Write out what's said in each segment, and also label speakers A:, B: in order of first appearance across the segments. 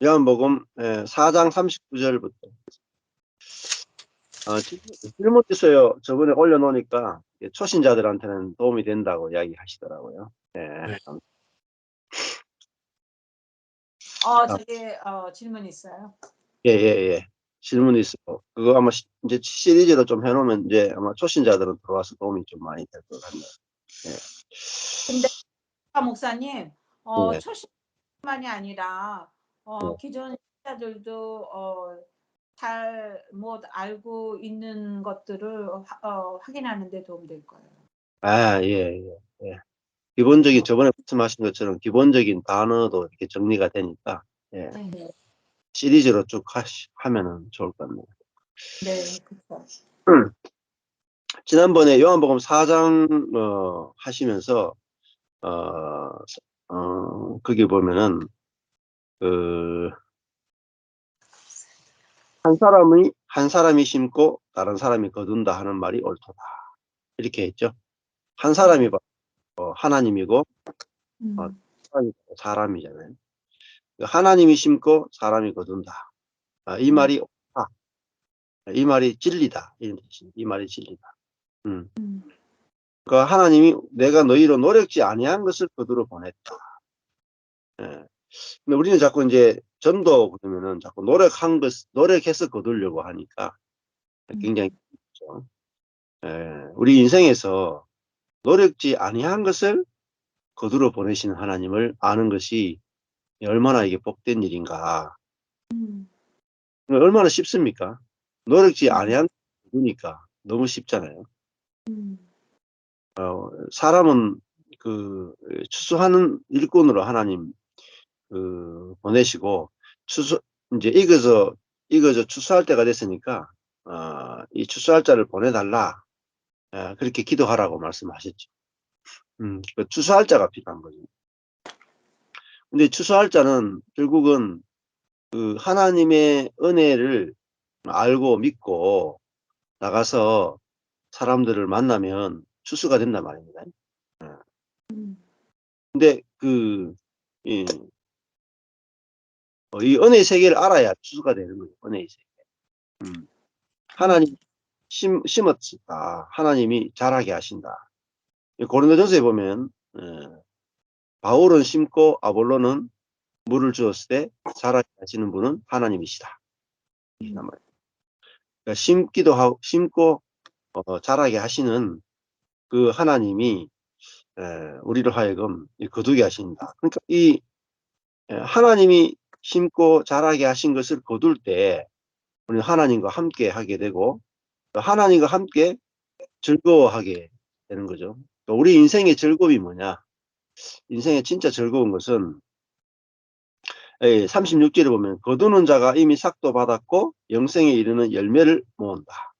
A: 요한복음 4장 39절부터. 질문 있어요. 저번에 올려놓으니까 초신자들한테는 도움이 된다고 이야기하시더라고요.
B: 네.
C: 저기 질문 있어요.
A: 예. 질문이 있어요. 그거 아마 이제 시리즈로 좀 해놓으면 이제 아마 초신자들은 들어와서 도움이 좀 많이 될 것 같네요.
C: 근데 목사님,
A: 네.
C: 초신자만이 아니라
A: 네.
C: 기존 신자들도 잘못 알고 있는 것들을 확인하는 데 도움될 거예요.
A: 예. 기본적인 저번에 말씀하신 것처럼 기본적인 단어도 이렇게 정리가 되니까
C: 네.
A: 시리즈로 쭉 하면은 좋을 것 같네요.
C: 네, 그렇죠.
A: 지난번에 요한복음 4장 하시면서 거기 보면은 한 사람이 심고 다른 사람이 거둔다 하는 말이 옳도다 이렇게 했죠. 한 사람이 하나님이고 사람이잖아요. 하나님이 심고 사람이 거둔다. 이 말이 옳다. 이 말이 진리다. 이런 뜻입니다. 이 말이 진리다. 그러니까 하나님이 내가 너희로 노력지 아니한 것을 거두러 보냈다. 예. 근데 우리는 자꾸 이제 전도 그러면은 자꾸 노력해서 거두려고 하니까 굉장히 그렇죠. 우리 인생에서 노력지 아니한 것을 거두러 보내시는 하나님을 아는 것이 얼마나 이게 복된 일인가. 얼마나 쉽습니까? 노력지 아니한 거두니까 너무 쉽잖아요. 사람은 그 추수하는 일꾼으로 하나님 보내시고 이제 익어서 추수할 때가 됐으니까 이 추수할 자를 보내달라. 그렇게 기도하라고 말씀하셨죠. 그 추수할 자가 필요한 거죠. 근데 추수할 자는 결국은 그 하나님의 은혜를 알고 믿고 나가서 사람들을 만나면 추수가 된단 말입니다. 근데 이 은혜의 세계를 알아야 추수가 되는 거예요. 은혜의 세계. 하나님 심었다. 하나님이 자라게 하신다. 고린도전서에 보면 바울은 심고 아볼로는 물을 주었을 때 자라게 하시는 분은 하나님이시다. 그러니까 심고 자라게 하시는 그 하나님이 우리를 하여금 거두게 하신다. 그러니까 이 하나님이 심고 자라게 하신 것을 거둘 때 우리는 하나님과 함께 하게 되고 하나님과 함께 즐거워하게 되는 거죠. 우리 인생의 즐거움이 뭐냐? 인생의 진짜 즐거운 것은 36절에 보면 거두는 자가 이미 삭도 받았고 영생에 이르는 열매를 모은다.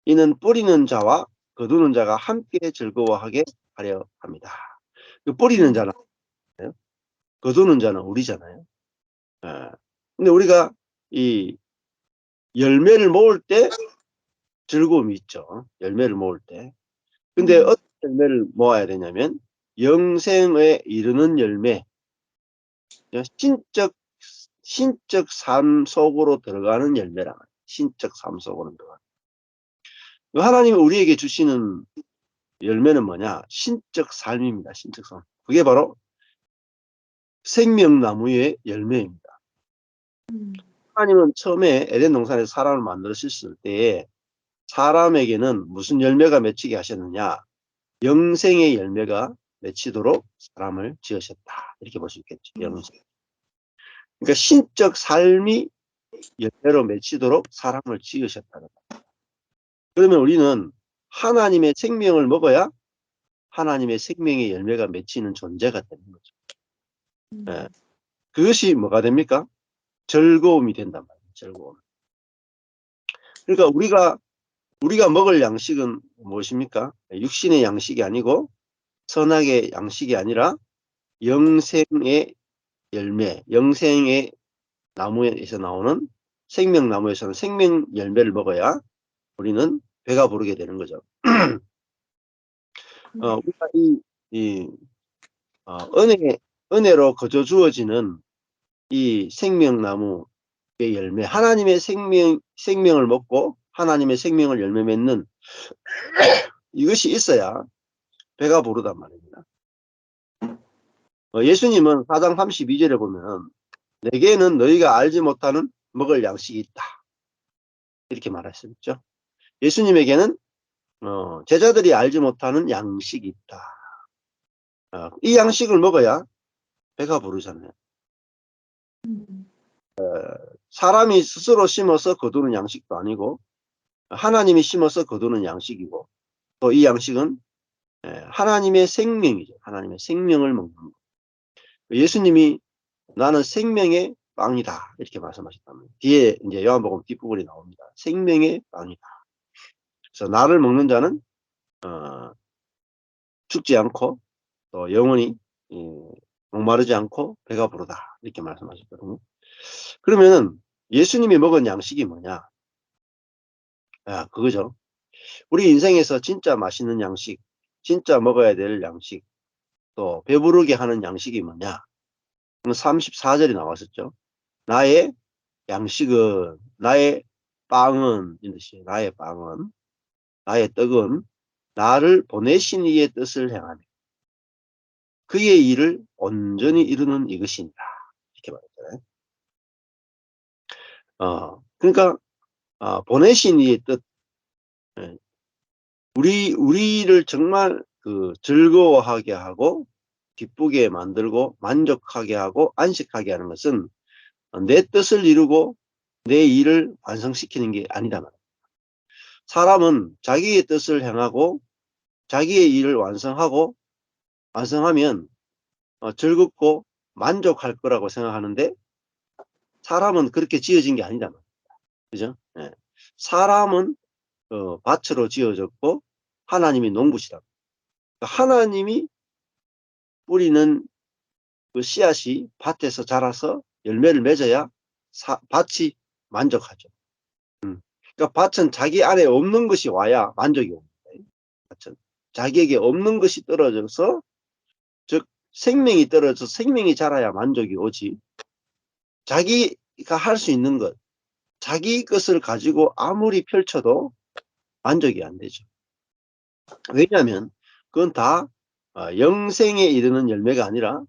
A: 이는 뿌리는 자와 거두는 자가 함께 즐거워하게 하려 합니다. 그 뿌리는 자는 거두는 자는 우리잖아요. 근데 우리가 이 열매를 모을 때 즐거움이 있죠. 열매를 모을 때. 근데 어떤 열매를 모아야 되냐면 영생에 이르는 열매, 신적 삶 속으로 들어가는 열매라. 신적 삶 속으로 들어가는. 하나님이 우리에게 주시는 열매는 뭐냐? 신적 삶입니다. 신적 삶. 그게 바로 생명나무의 열매입니다. 하나님은 처음에 에덴 동산에서 사람을 만드셨을 때에 사람에게는 무슨 열매가 맺히게 하셨느냐? 영생의 열매가 맺히도록 사람을 지으셨다. 이렇게 볼 수 있겠죠. 영생. 그러니까 신적 삶이 열매로 맺히도록 사람을 지으셨다는 겁니다. 그러면 우리는 하나님의 생명을 먹어야 하나님의 생명의 열매가 맺히는 존재가 되는 거죠. 그것이 뭐가 됩니까? 즐거움이 된단 말이에요. 즐거움. 그러니까 우리가 먹을 양식은 무엇입니까? 육신의 양식이 아니고 선악의 양식이 아니라 영생의 열매, 영생의 나무에서 나오는 생명나무에서는 생명 열매를 먹어야 우리는 배가 부르게 되는 거죠. 우리가 은혜로 거저 주어지는 이 생명나무의 열매, 하나님의 생명을 먹고 하나님의 생명을 열매 맺는 이것이 있어야 배가 부르단 말입니다. 예수님은 4장 32절에 보면 내게는 너희가 알지 못하는 먹을 양식이 있다, 이렇게 말했었죠. 예수님에게는 제자들이 알지 못하는 양식이 있다. 이 양식을 먹어야 배가 부르잖아요. 사람이 스스로 심어서 거두는 양식도 아니고 하나님이 심어서 거두는 양식이고, 또 이 양식은 하나님의 생명이죠. 하나님의 생명을 먹는 것. 예수님이 나는 생명의 빵이다, 이렇게 말씀하셨다면 뒤에 이제 요한복음 뒷부분이 나옵니다. 생명의 빵이다. 그래서 나를 먹는 자는 죽지 않고 또 영원히 목마르지 않고 배가 부르다, 이렇게 말씀하셨거든요. 그러면 예수님이 먹은 양식이 뭐냐? 그거죠. 우리 인생에서 진짜 맛있는 양식, 진짜 먹어야 될 양식, 또 배부르게 하는 양식이 뭐냐? 34절이 나왔었죠. 나의 양식은, 나의 빵은, 이 뜻이에요. 나의 빵은, 나의 떡은 나를 보내신 이의 뜻을 행하며 그의 일을 온전히 이루는 이것이니라, 이렇게 말했잖아요. 그러니까 보내신 이의 뜻, 우리를 정말 즐거워하게 하고 기쁘게 만들고 만족하게 하고 안식하게 하는 것은 내 뜻을 이루고 내 일을 완성시키는 게 아니다 말이에요. 사람은 자기의 뜻을 행하고 자기의 일을 완성하면 즐겁고 만족할 거라고 생각하는데, 사람은 그렇게 지어진 게 아니다 말이에요. 그죠? 예. 사람은 밭으로 지어졌고 하나님이 농부시다. 하나님이 뿌리는 그 씨앗이 밭에서 자라서 열매를 맺어야 밭이 만족하죠. 그러니까 밭은 자기 안에 없는 것이 와야 만족이 옵니다. 밭은 자기에게 없는 것이 떨어져서, 즉 생명이 떨어져서 생명이 자라야 만족이 오지, 자기가 할 수 있는 것, 자기 것을 가지고 아무리 펼쳐도 만족이 안 되죠. 왜냐하면 그건 다 영생에 이르는 열매가 아니라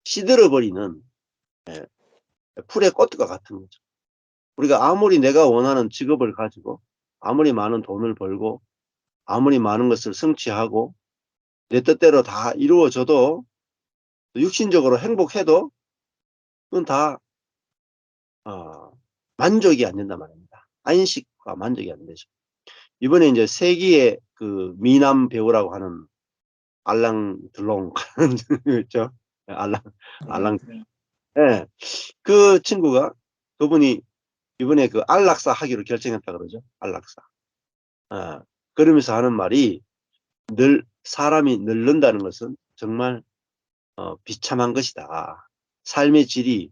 A: 시들어버리는 풀의 꽃과 같은 거죠. 우리가 아무리 내가 원하는 직업을 가지고 아무리 많은 돈을 벌고 아무리 많은 것을 성취하고 내 뜻대로 다 이루어져도, 육신적으로 행복해도 그건 다 만족이 안 된단 말입니다. 안식과 만족이 안 되죠. 이번에 이제 세기의 그 미남 배우라고 하는 알랑 들롱 있죠. 알랑. 예. 그 친구가, 그분이 이번에 그 안락사 하기로 결정했다 그러죠. 안락사. 그러면서 하는 말이, 사람이 늙는다는 것은 정말 비참한 것이다. 삶의 질이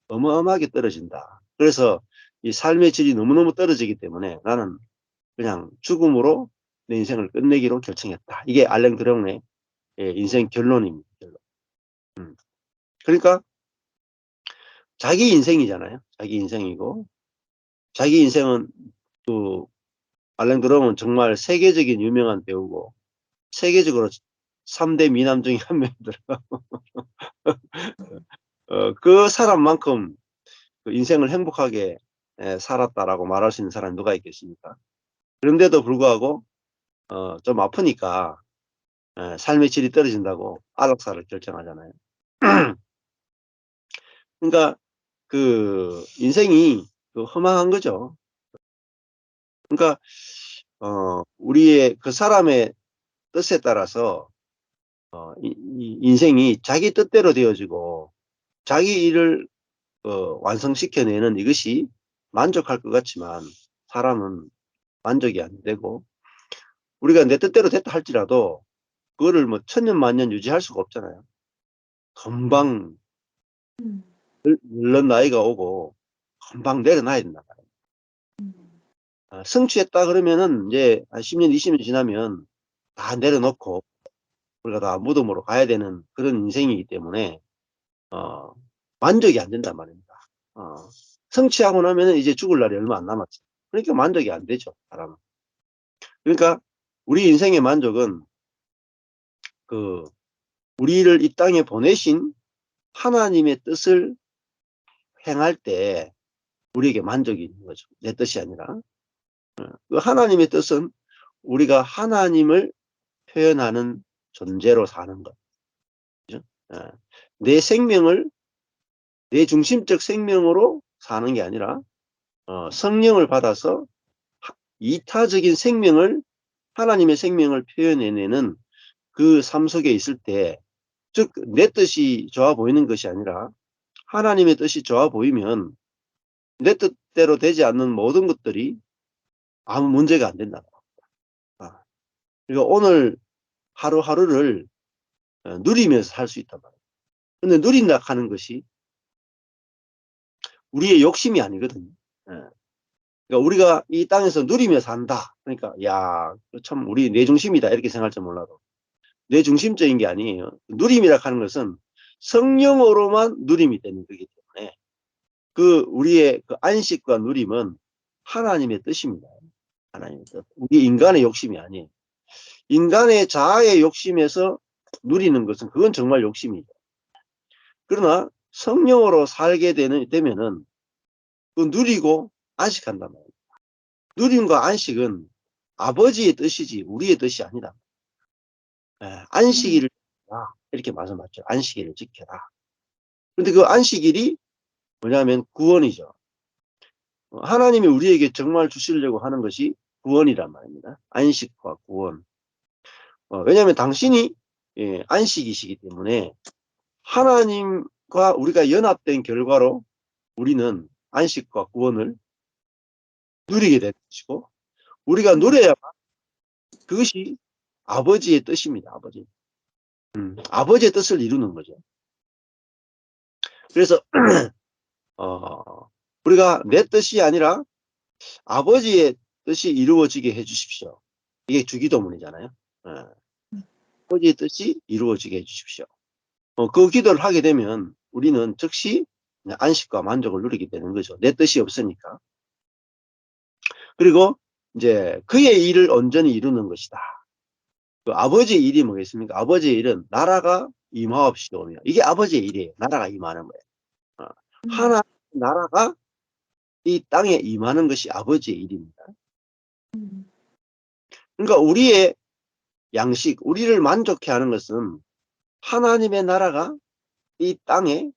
A: 어마어마하게 떨어진다. 그래서 이 삶의 질이 너무너무 떨어지기 때문에 나는 그냥 죽음으로 내 인생을 끝내기로 결정했다. 이게 알랭 드롱의 인생 결론입니다. 결론. 그러니까 자기 인생이잖아요. 자기 인생이고, 자기 인생은 알랭 드롱은 정말 세계적인 유명한 배우고 세계적으로 3대 미남 중에 한 명이더라고요. 그 사람만큼 그 인생을 행복하게 살았다라고 말할 수 있는 사람이 누가 있겠습니까? 그런데도 불구하고 좀 아프니까 삶의 질이 떨어진다고 안락사를 결정하잖아요. 그러니까 그 인생이 허망한 거죠. 그러니까 우리의 그 사람의 뜻에 따라서 이 인생이 자기 뜻대로 되어지고 자기 일을 완성시켜내는 이것이 만족할 것 같지만, 사람은 만족이 안 되고, 우리가 내 뜻대로 됐다 할지라도 그거를 뭐 천년 만년 유지할 수가 없잖아요. 금방 물론 나이가 오고 금방 내려놔야 된다. 성취했다 그러면은 이제 한 10년 20년 지나면 다 내려놓고 우리가 다 무덤으로 가야 되는 그런 인생이기 때문에 만족이 안 된단 말입니다. 성취하고 나면 이제 죽을 날이 얼마 안 남았죠. 그러니까 만족이 안 되죠, 사람은. 그러니까 우리 인생의 만족은 우리를 이 땅에 보내신 하나님의 뜻을 행할 때 우리에게 만족이 있는 거죠. 내 뜻이 아니라. 그 하나님의 뜻은 우리가 하나님을 표현하는 존재로 사는 것. 그죠? 내 생명을 내 중심적 생명으로 사는 게 아니라 성령을 받아서 이타적인 생명을 하나님의 생명을 표현해내는 그 삶 속에 있을 때, 즉 내 뜻이 좋아 보이는 것이 아니라 하나님의 뜻이 좋아 보이면 내 뜻대로 되지 않는 모든 것들이 아무 문제가 안 된다. 그러니까 오늘 하루하루를 누리면서 살 수 있단 말이에요. 근데 누린다 하는 것이 우리의 욕심이 아니거든요. 그러니까 우리가 이 땅에서 누리며 산다. 그러니까 야, 참 우리 내 중심이다 이렇게 생각할지 몰라도 내 중심적인 게 아니에요. 누림이라 하는 것은 성령으로만 누림이 되는 거기 때문에 우리의 그 안식과 누림은 하나님의 뜻입니다. 하나님의 뜻. 우리 인간의 욕심이 아니에요. 인간의 자아의 욕심에서 누리는 것은 그건 정말 욕심이죠. 그러나 성령으로 살게 되면은 그 누리고 안식한단 말이에요. 누림과 안식은 아버지의 뜻이지 우리의 뜻이 아니다. 안식일을 지켜라. 이렇게 말씀하죠. 안식일을 지켜라. 그런데 그 안식일이 뭐냐면 구원이죠. 하나님이 우리에게 정말 주시려고 하는 것이 구원이란 말입니다. 안식과 구원. 왜냐하면 당신이 안식이시기 때문에 하나님과 우리가 연합된 결과로 우리는 안식과 구원을 누리게 되는 것이고 우리가 누려야 그것이 아버지의 뜻입니다. 아버지의 뜻을 이루는 거죠. 그래서 우리가 내 뜻이 아니라 아버지의 뜻이 이루어지게 해주십시오. 이게 주기도문이잖아요. 아버지의 뜻이 이루어지게 해주십시오. 그 기도를 하게 되면 우리는 즉시 안식과 만족을 누리게 되는 거죠. 내 뜻이 없으니까. 그리고 이제 그의 일을 온전히 이루는 것이다. 그 아버지의 일이 뭐겠습니까? 아버지의 일은 나라가 임하옵시오며 이게 아버지의 일이에요. 나라가 임하는 거예요. 하나님 나라가 이 땅에 임하는 것이 아버지의 일입니다. 그러니까 우리의 양식, 우리를 만족해 하는 것은 하나님의 나라가 이 땅에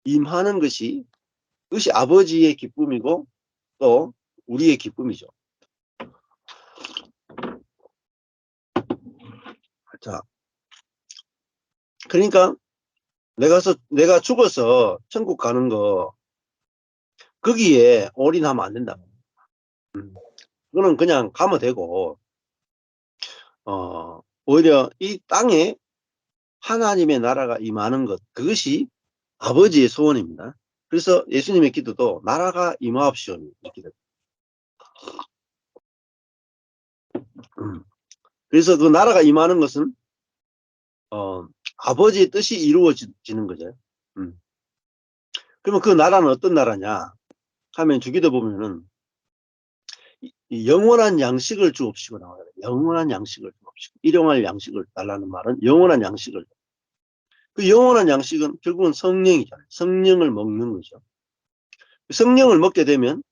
A: 임하는 것이 그것이 아버지의 기쁨이고 또 우리의 기쁨이죠. 자, 그러니까 내가 죽어서 천국 가는 거 거기에 올인하면 안 된다. 그거는 그냥 가면 되고 오히려 이 땅에 하나님의 나라가 임하는 것 그것이 아버지의 소원입니다. 그래서 예수님의 기도도 나라가 임하옵시오 이렇게 됩니다. 그래서 그 나라가 임하는 것은 아버지의 뜻이 이루어지는 거죠. 그러면 그 나라는 어떤 나라냐 하면 주기도 보면은 이 영원한 양식을 주옵시고 나와요. 영원한 양식을 주옵시고 일용할 양식을 달라는 말은 영원한 양식을. 그 영원한 양식은 결국은 성령이잖아요. 성령을 먹는 거죠. 성령을 먹게 되면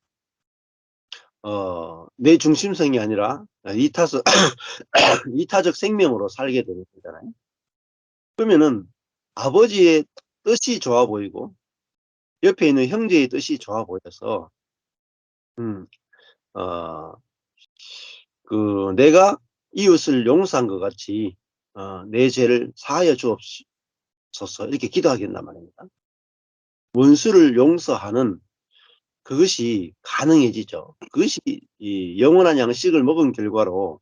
A: 내 중심성이 아니라 이타적 생명으로 살게 되는 거잖아요. 그러면은 아버지의 뜻이 좋아 보이고 옆에 있는 형제의 뜻이 좋아 보여서 내가 이웃을 용서한 것 같이 내 죄를 사하여 주옵소서 이렇게 기도하게 된단 말입니다. 원수를 용서하는 그것이 가능해지죠. 그것이 이 영원한 양식을 먹은 결과로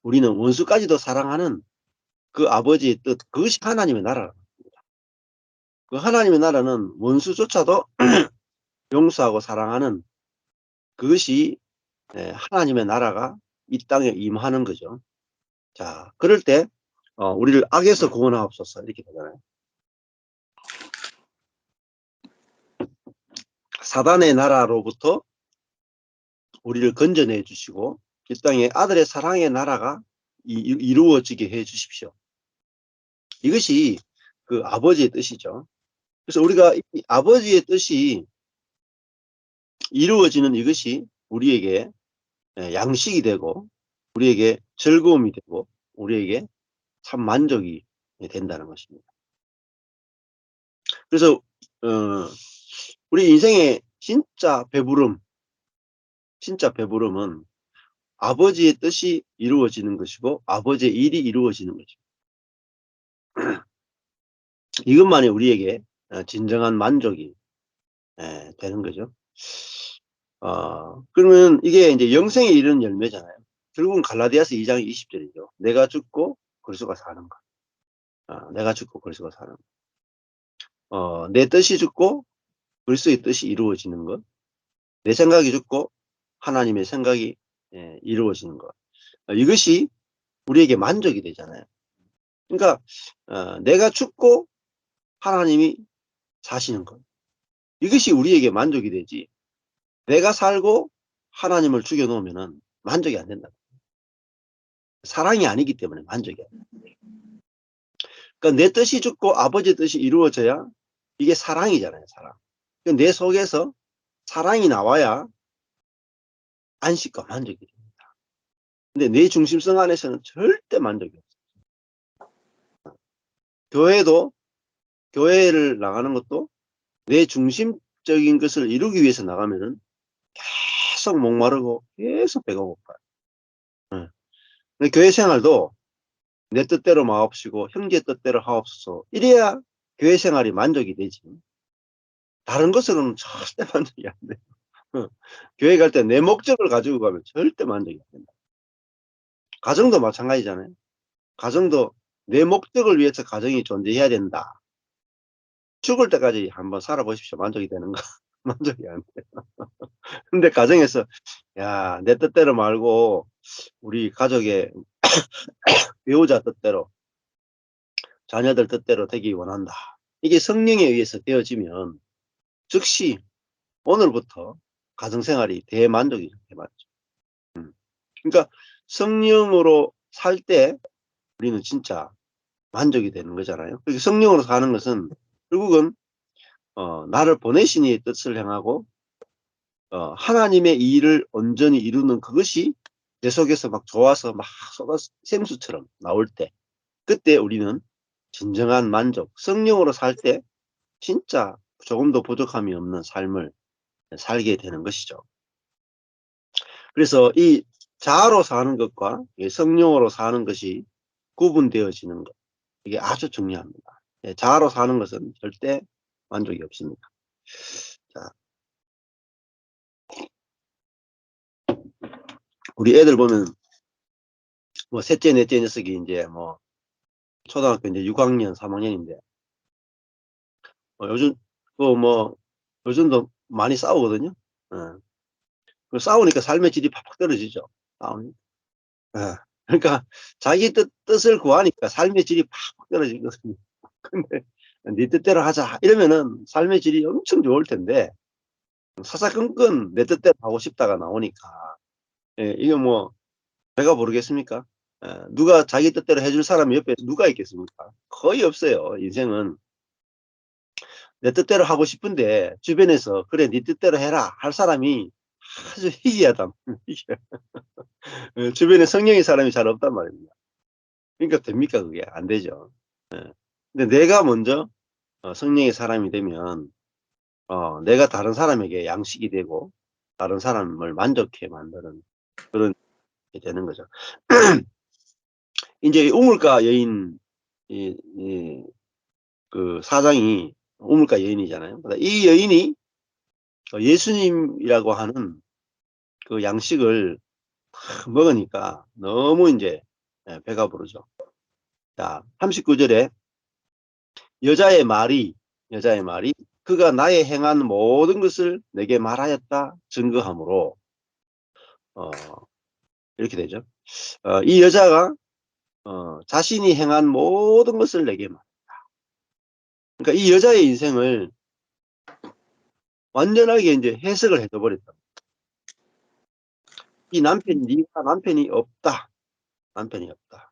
A: 우리는 원수까지도 사랑하는 그 아버지의 뜻, 그것이 하나님의 나라입니다. 그 하나님의 나라는 원수조차도 용서하고 사랑하는 그것이 하나님의 나라가 이 땅에 임하는 거죠. 자, 그럴 때 우리를 악에서 구원하옵소서 이렇게 되잖아요. 사단의 나라로부터 우리를 건져내 주시고 이 땅에 아들의 사랑의 나라가 이루어지게 해 주십시오. 이것이 그 아버지의 뜻이죠. 그래서 우리가 이 아버지의 뜻이 이루어지는 이것이 우리에게 양식이 되고 우리에게 즐거움이 되고 우리에게 참 만족이 된다는 것입니다. 그래서 우리 인생의 진짜 배부름은 아버지의 뜻이 이루어지는 것이고 아버지의 일이 이루어지는 것입니다. 이것만이 우리에게 진정한 만족이 되는 거죠. 그러면 이게 이제 영생에 이르는 열매잖아요. 결국은 갈라디아서 2장 20절이죠. 내가 죽고 그리스도가 사는 것. 내가 죽고 그리스도가 사는 것. 내 뜻이 죽고 그리스도의 뜻이 이루어지는 것. 내 생각이 죽고 하나님의 생각이 이루어지는 것. 이것이 우리에게 만족이 되잖아요. 그러니까 내가 죽고 하나님이 사시는 것. 이것이 우리에게 만족이 되지. 내가 살고 하나님을 죽여놓으면 만족이 안 된다. 사랑이 아니기 때문에 만족이 안 된다. 그러니까 내 뜻이 죽고 아버지의 뜻이 이루어져야 이게 사랑이잖아요. 사랑. 그러니까 내 속에서 사랑이 나와야 안식과 만족이 됩니다. 근데 내 중심성 안에서는 절대 만족이 없어요. 교회를 나가는 것도 내 중심적인 것을 이루기 위해서 나가면은 계속 목마르고 계속 배가 고파요. 근데 교회 생활도 내 뜻대로 마옵시고 형제 뜻대로 하옵소서. 이래야 교회 생활이 만족이 되지. 다른 것으로는 절대 만족이 안 돼요. 교회 갈 때 내 목적을 가지고 가면 절대 만족이 안 된다. 가정도 마찬가지잖아요. 가정도 내 목적을 위해서 가정이 존재해야 된다. 죽을 때까지 한번 살아보십시오. 만족이 되는가? 만족이 안 돼요. 근데 가정에서 야, 내 뜻대로 말고 우리 가족의 배우자 뜻대로 자녀들 뜻대로 되기 원한다. 이게 성령에 의해서 되어지면 즉시 오늘부터 가정생활이 대만족이죠. 대만족. 그러니까 성령으로 살 때 우리는 진짜 만족이 되는 거잖아요. 그러니까 성령으로 사는 것은 결국은 나를 보내신 이의 뜻을 행하고 하나님의 일을 온전히 이루는 그것이 내 속에서 막 좋아서 막 쏟아 샘수처럼 나올 때 그때 우리는 진정한 만족, 성령으로 살 때 진짜 조금도 부족함이 없는 삶을 살게 되는 것이죠. 그래서 이 자아로 사는 것과 성령으로 사는 것이 구분되어지는 것, 이게 아주 중요합니다. 자아로 사는 것은 절대 만족이 없습니다. 자, 우리 애들 보면 뭐 셋째, 넷째 녀석이 이제 뭐 초등학교 이제 6학년, 3학년인데 요즘 뭐 요즘도 많이 싸우거든요. 싸우니까 삶의 질이 팍팍 떨어지죠. 싸우니까. 그러니까 자기 뜻을 구하니까 삶의 질이 팍팍 떨어지거든요. 근데 네 뜻대로 하자 이러면은 삶의 질이 엄청 좋을 텐데 사사건건 내 뜻대로 하고 싶다가 나오니까 이거 뭐 배가 부르겠습니까? 누가 자기 뜻대로 해줄 사람이 옆에 누가 있겠습니까? 거의 없어요. 인생은 내 뜻대로 하고 싶은데 주변에서 그래 네 뜻대로 해라 할 사람이 아주 희귀하다. 주변에 성령의 사람이 잘 없단 말입니다. 그러니까 됩니까? 그게 안 되죠. 근데 내가 먼저 성령의 사람이 되면 내가 다른 사람에게 양식이 되고 다른 사람을 만족해 만드는 그런 게 되는 거죠. 이제 우물가 여인 그 사장이 우물가 여인이잖아요. 이 여인이 예수님이라고 하는 그 양식을 먹으니까 너무 이제 배가 부르죠. 자, 39절에 여자의 말이 그가 나의 행한 모든 것을 내게 말하였다 증거하므로 이렇게 되죠. 이 여자가 자신이 행한 모든 것을 내게 말했다. 그러니까 이 여자의 인생을 완전하게 이제 해석을 해줘 버렸다. 이 남편이, 네가 남편이 없다. 남편이 없다.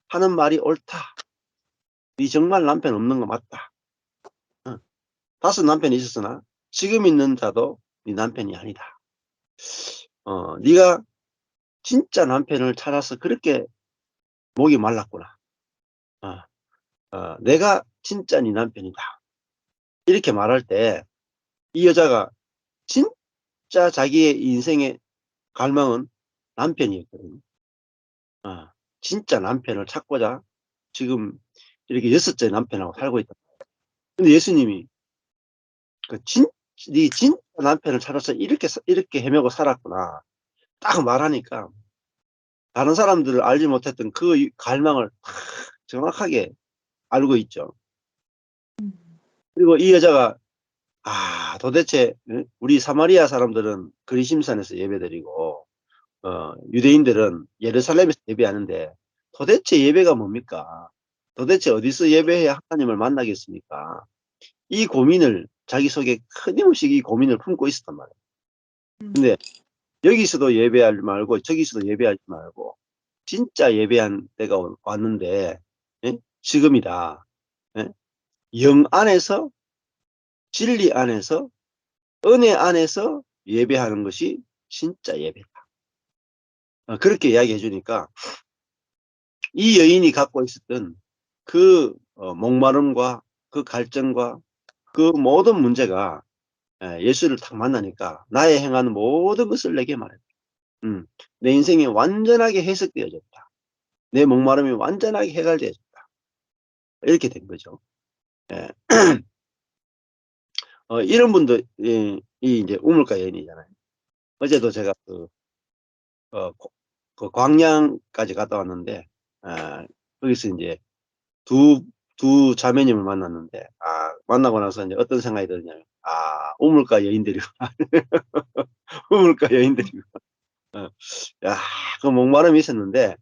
A: 하는 말이 옳다. 네 정말 남편 없는 거 맞다. 5 남편이 있었으나 지금 있는 자도 네 남편이 아니다. 네가 진짜 남편을 찾아서 그렇게 목이 말랐구나. 내가 진짜 네 남편이다. 이렇게 말할 때 이 여자가 진짜 자기의 인생의 갈망은 남편이었거든요. 진짜 남편을 찾고자 지금 이렇게 6째 남편하고 살고 있다. 근데 예수님이 네 진짜 남편을 찾아서 이렇게 헤매고 살았구나. 딱 말하니까 다른 사람들을 알지 못했던 그 갈망을 정확하게 알고 있죠. 그리고 이 여자가 도대체 우리 사마리아 사람들은 그리심산에서 예배드리고 유대인들은 예루살렘에서 예배하는데 도대체 예배가 뭡니까? 도대체 어디서 예배해야 하나님을 만나겠습니까? 이 고민을 자기 속에 끊임없이 이 고민을 품고 있었단 말이에요. 근데 여기서도 예배하지 말고 저기서도 예배하지 말고 진짜 예배한 때가 왔는데 지금이다. 영 안에서 진리 안에서 은혜 안에서 예배하는 것이 진짜 예배다. 그렇게 이야기해 주니까 이 여인이 갖고 있었던 그 목마름과 그 갈증과 그 모든 문제가 예수를 딱 만나니까 나의 행하는 모든 것을 내게 말했다. 내 인생이 완전하게 해석되어졌다. 내 목마름이 완전하게 해결되어졌다. 이렇게 된 거죠. 예. 이런 분도 이 이제 우물가 여인이잖아요. 어제도 제가 그 광양까지 갔다 왔는데 거기서 이제 두 자매님을 만났는데 만나고 나서 이제 어떤 생각이 드냐면 우물가 여인들이구나. 우물가 여인들이구나. 야, 그 목마름이 있었는데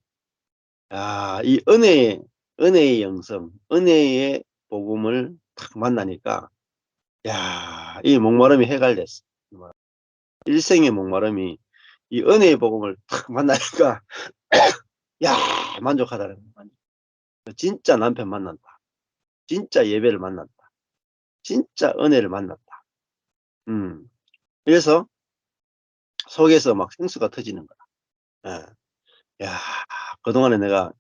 A: 이 은혜의 영성, 은혜의 복음을 딱 만나니까 이 목마름이 해결됐어. 일생의 목마름이 이 은혜의 복음을 딱 만나니까 만족하다는 거야. 진짜 남편 만난다. 진짜 예배를 만났다. 진짜 은혜를 만났다. 그래서 속에서 막 생수가 터지는 거야. 그동안에 내가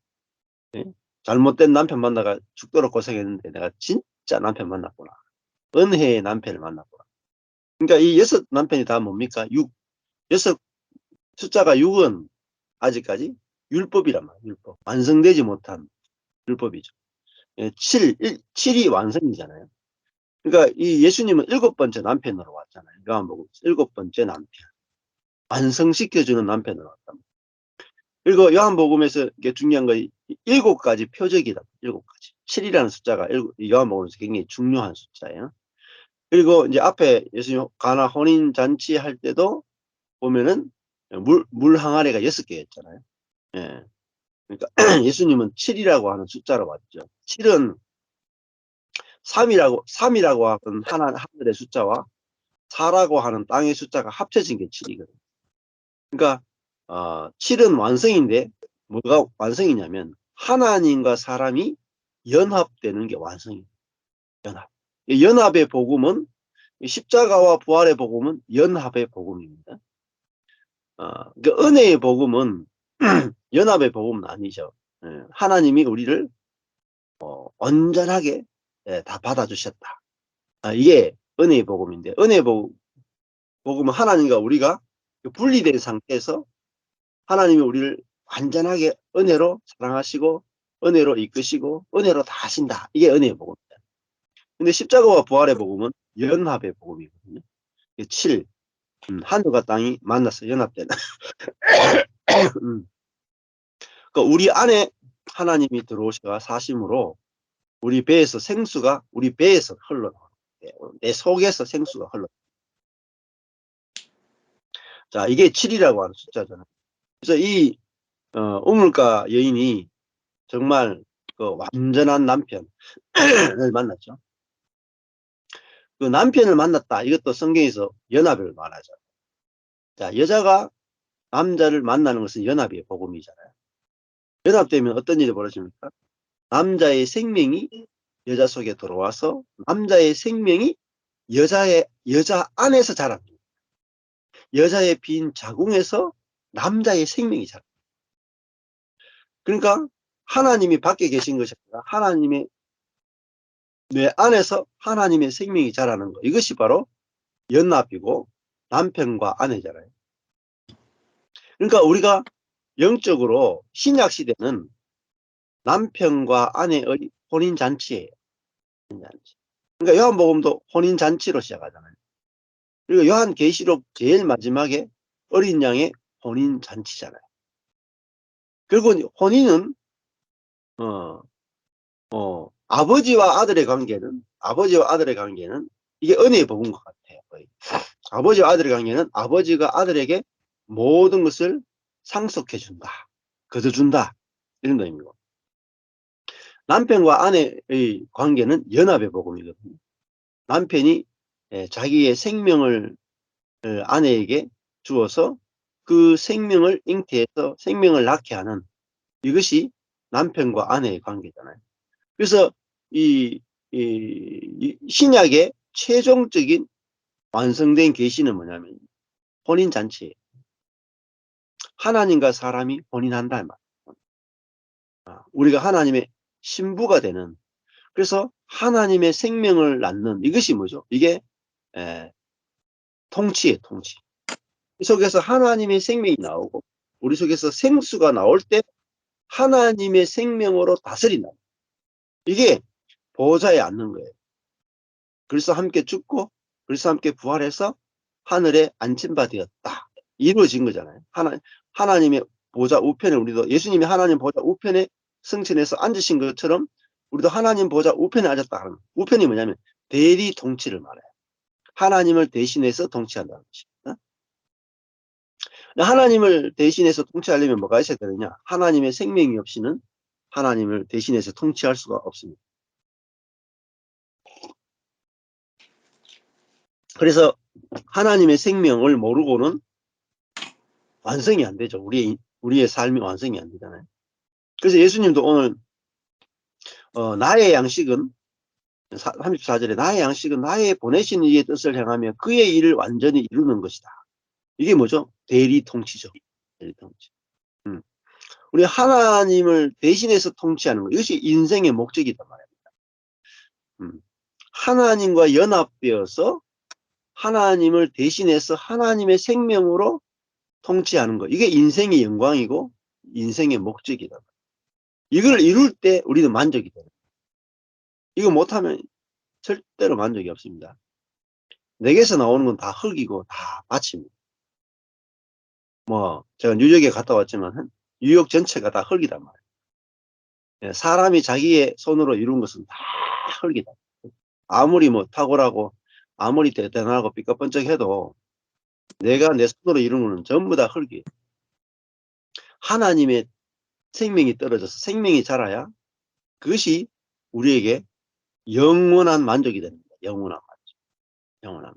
A: 잘못된 남편 만나가 죽도록 고생했는데 내가 진짜 남편 만났구나. 은혜의 남편을 만났구나. 그러니까 이 6 남편이 다 뭡니까? 6. 6 숫자가 6은 아직까지 율법이란 말이에요. 율법. 완성되지 못한 율법이죠. 7이 완성이잖아요. 그러니까 이 예수님은 7번째 남편으로 왔잖아요. 요한복음 7번째 남편. 완성시켜주는 남편으로 왔단 말이에요. 그리고 요한복음에서 이게 중요한 거 7가지 표적이다. 7가지. 7이라는 숫자가 요한복음에서 굉장히 중요한 숫자예요. 그리고 이제 앞에 예수님 가나 혼인 잔치 할 때도 보면은 물 항아리가 6개였잖아요. 예. 그러니까 예수님은 7이라고 하는 숫자로 왔죠. 7은 3이라고 하는 하늘의 숫자와 4라고 하는 땅의 숫자가 합쳐진 게 7이거든요. 그러니까 7은 완성인데 뭐가 완성이냐면 하나님과 사람이 연합되는 게 완성이에요. 연합. 연합의 복음은 십자가와 부활의 복음은 연합의 복음입니다. 그러니까 은혜의 복음은 연합의 복음은 아니죠. 하나님이 우리를 온전하게 다 받아주셨다. 이게 은혜의 복음인데 은혜의 복음은 하나님과 우리가 분리된 상태에서 하나님이 우리를 완전하게 은혜로 사랑하시고 은혜로 이끄시고 은혜로 다 하신다. 이게 은혜의 복음입니다. 근데 십자가와 부활의 복음은 연합의 복음이거든요. 7. 하늘과 땅이 만나서 연합되는. 그러니까 우리 안에 하나님이 들어오시가 사심으로 우리 배에서 생수가 우리 배에서 흘러 내 속에서 생수가 흘러. 자, 이게 7이라고 하는 숫자잖아요. 그래서 이 우물가 여인이 정말 그 완전한 남편을 만났죠. 그 남편을 만났다. 이것도 성경에서 연합을 말하죠. 자, 여자가 남자를 만나는 것은 연합의 복음이잖아요. 연합되면 어떤 일이 벌어집니까? 남자의 생명이 여자 속에 들어와서 남자의 생명이 여자 안에서 자랍니다. 여자의 빈 자궁에서 남자의 생명이 자랍니다. 그러니까 하나님이 밖에 계신 것이 아니라 하나님의 뇌 안에서 하나님의 생명이 자라는 것. 이것이 바로 연합이고 남편과 아내잖아요. 그러니까 우리가 영적으로 신약 시대는 남편과 아내의 혼인잔치예요. 혼인잔치. 그러니까 요한복음도 혼인잔치로 시작하잖아요. 그리고 요한계시록 제일 마지막에 어린 양의 혼인잔치잖아요. 그리고 혼인은 아버지와 아들의 관계는 이게 은혜의 복인 것 같아요. 거의. 아버지와 아들의 관계는 아버지가 아들에게 모든 것을 상속해 준다, 거둬준다, 이런 의미고, 남편과 아내의 관계는 연합의 복음이거든요. 남편이 자기의 생명을 아내에게 주어서 그 생명을 잉태해서 생명을 낳게 하는, 이것이 남편과 아내의 관계잖아요. 그래서 이 신약의 최종적인 완성된 계시는 뭐냐면 혼인잔치예요. 하나님과 사람이 혼인한다 말이에요. 우리가 하나님의 신부가 되는, 그래서 하나님의 생명을 낳는, 이것이 뭐죠? 이게 통치예요. 통치. 이 속에서 하나님의 생명이 나오고 우리 속에서 생수가 나올 때 하나님의 생명으로 다스린다. 이게 보좌에 앉는 거예요. 그래서 함께 죽고 그래서 함께 부활해서 하늘에 앉힌 바 되었다. 이루어진 거잖아요. 하나님의 보좌 우편에, 우리도 예수님이 하나님 보좌 우편에 승천해서 앉으신 것처럼 우리도 하나님 보좌 우편에 앉았다 하는 거예요. 우편이 뭐냐면 대리 통치를 말해요. 하나님을 대신해서 통치한다는 것입니다. 하나님을 대신해서 통치하려면 뭐가 있어야 되느냐? 하나님의 생명이 없이는 하나님을 대신해서 통치할 수가 없습니다. 그래서 하나님의 생명을 모르고는 완성이 안 되죠. 우리의 삶이 완성이 안 되잖아요. 그래서 예수님도 오늘 나의 양식은 34절에 나의 양식은 나의 보내신 이의 뜻을 행하며 그의 일을 완전히 이루는 것이다. 이게 뭐죠? 대리 통치죠. 대리 통치. 우리 하나님을 대신해서 통치하는 것, 이것이 인생의 목적이단 말입니다. 하나님과 연합되어서 하나님을 대신해서 하나님의 생명으로 통치하는 것, 이게 인생의 영광이고 인생의 목적이다. 이걸 이룰 때 우리는 만족이 돼요. 이거 못하면 절대로 만족이 없습니다. 내게서 나오는 건 다 흙이고 다 밭입니다. 제가 뉴욕에 갔다 왔지만 뉴욕 전체가 다 흙이단 말이에요. 사람이 자기의 손으로 이룬 것은 다 흙이다. 아무리 탁월하고 아무리 대단하고 삐까뻔쩍해도 내가 내 손으로 이룬 거는 전부 다 흙이에요. 하나님의 생명이 떨어져서 생명이 자라야 그것이 우리에게 영원한 만족이 됩니다. 영원한 만족. 영원한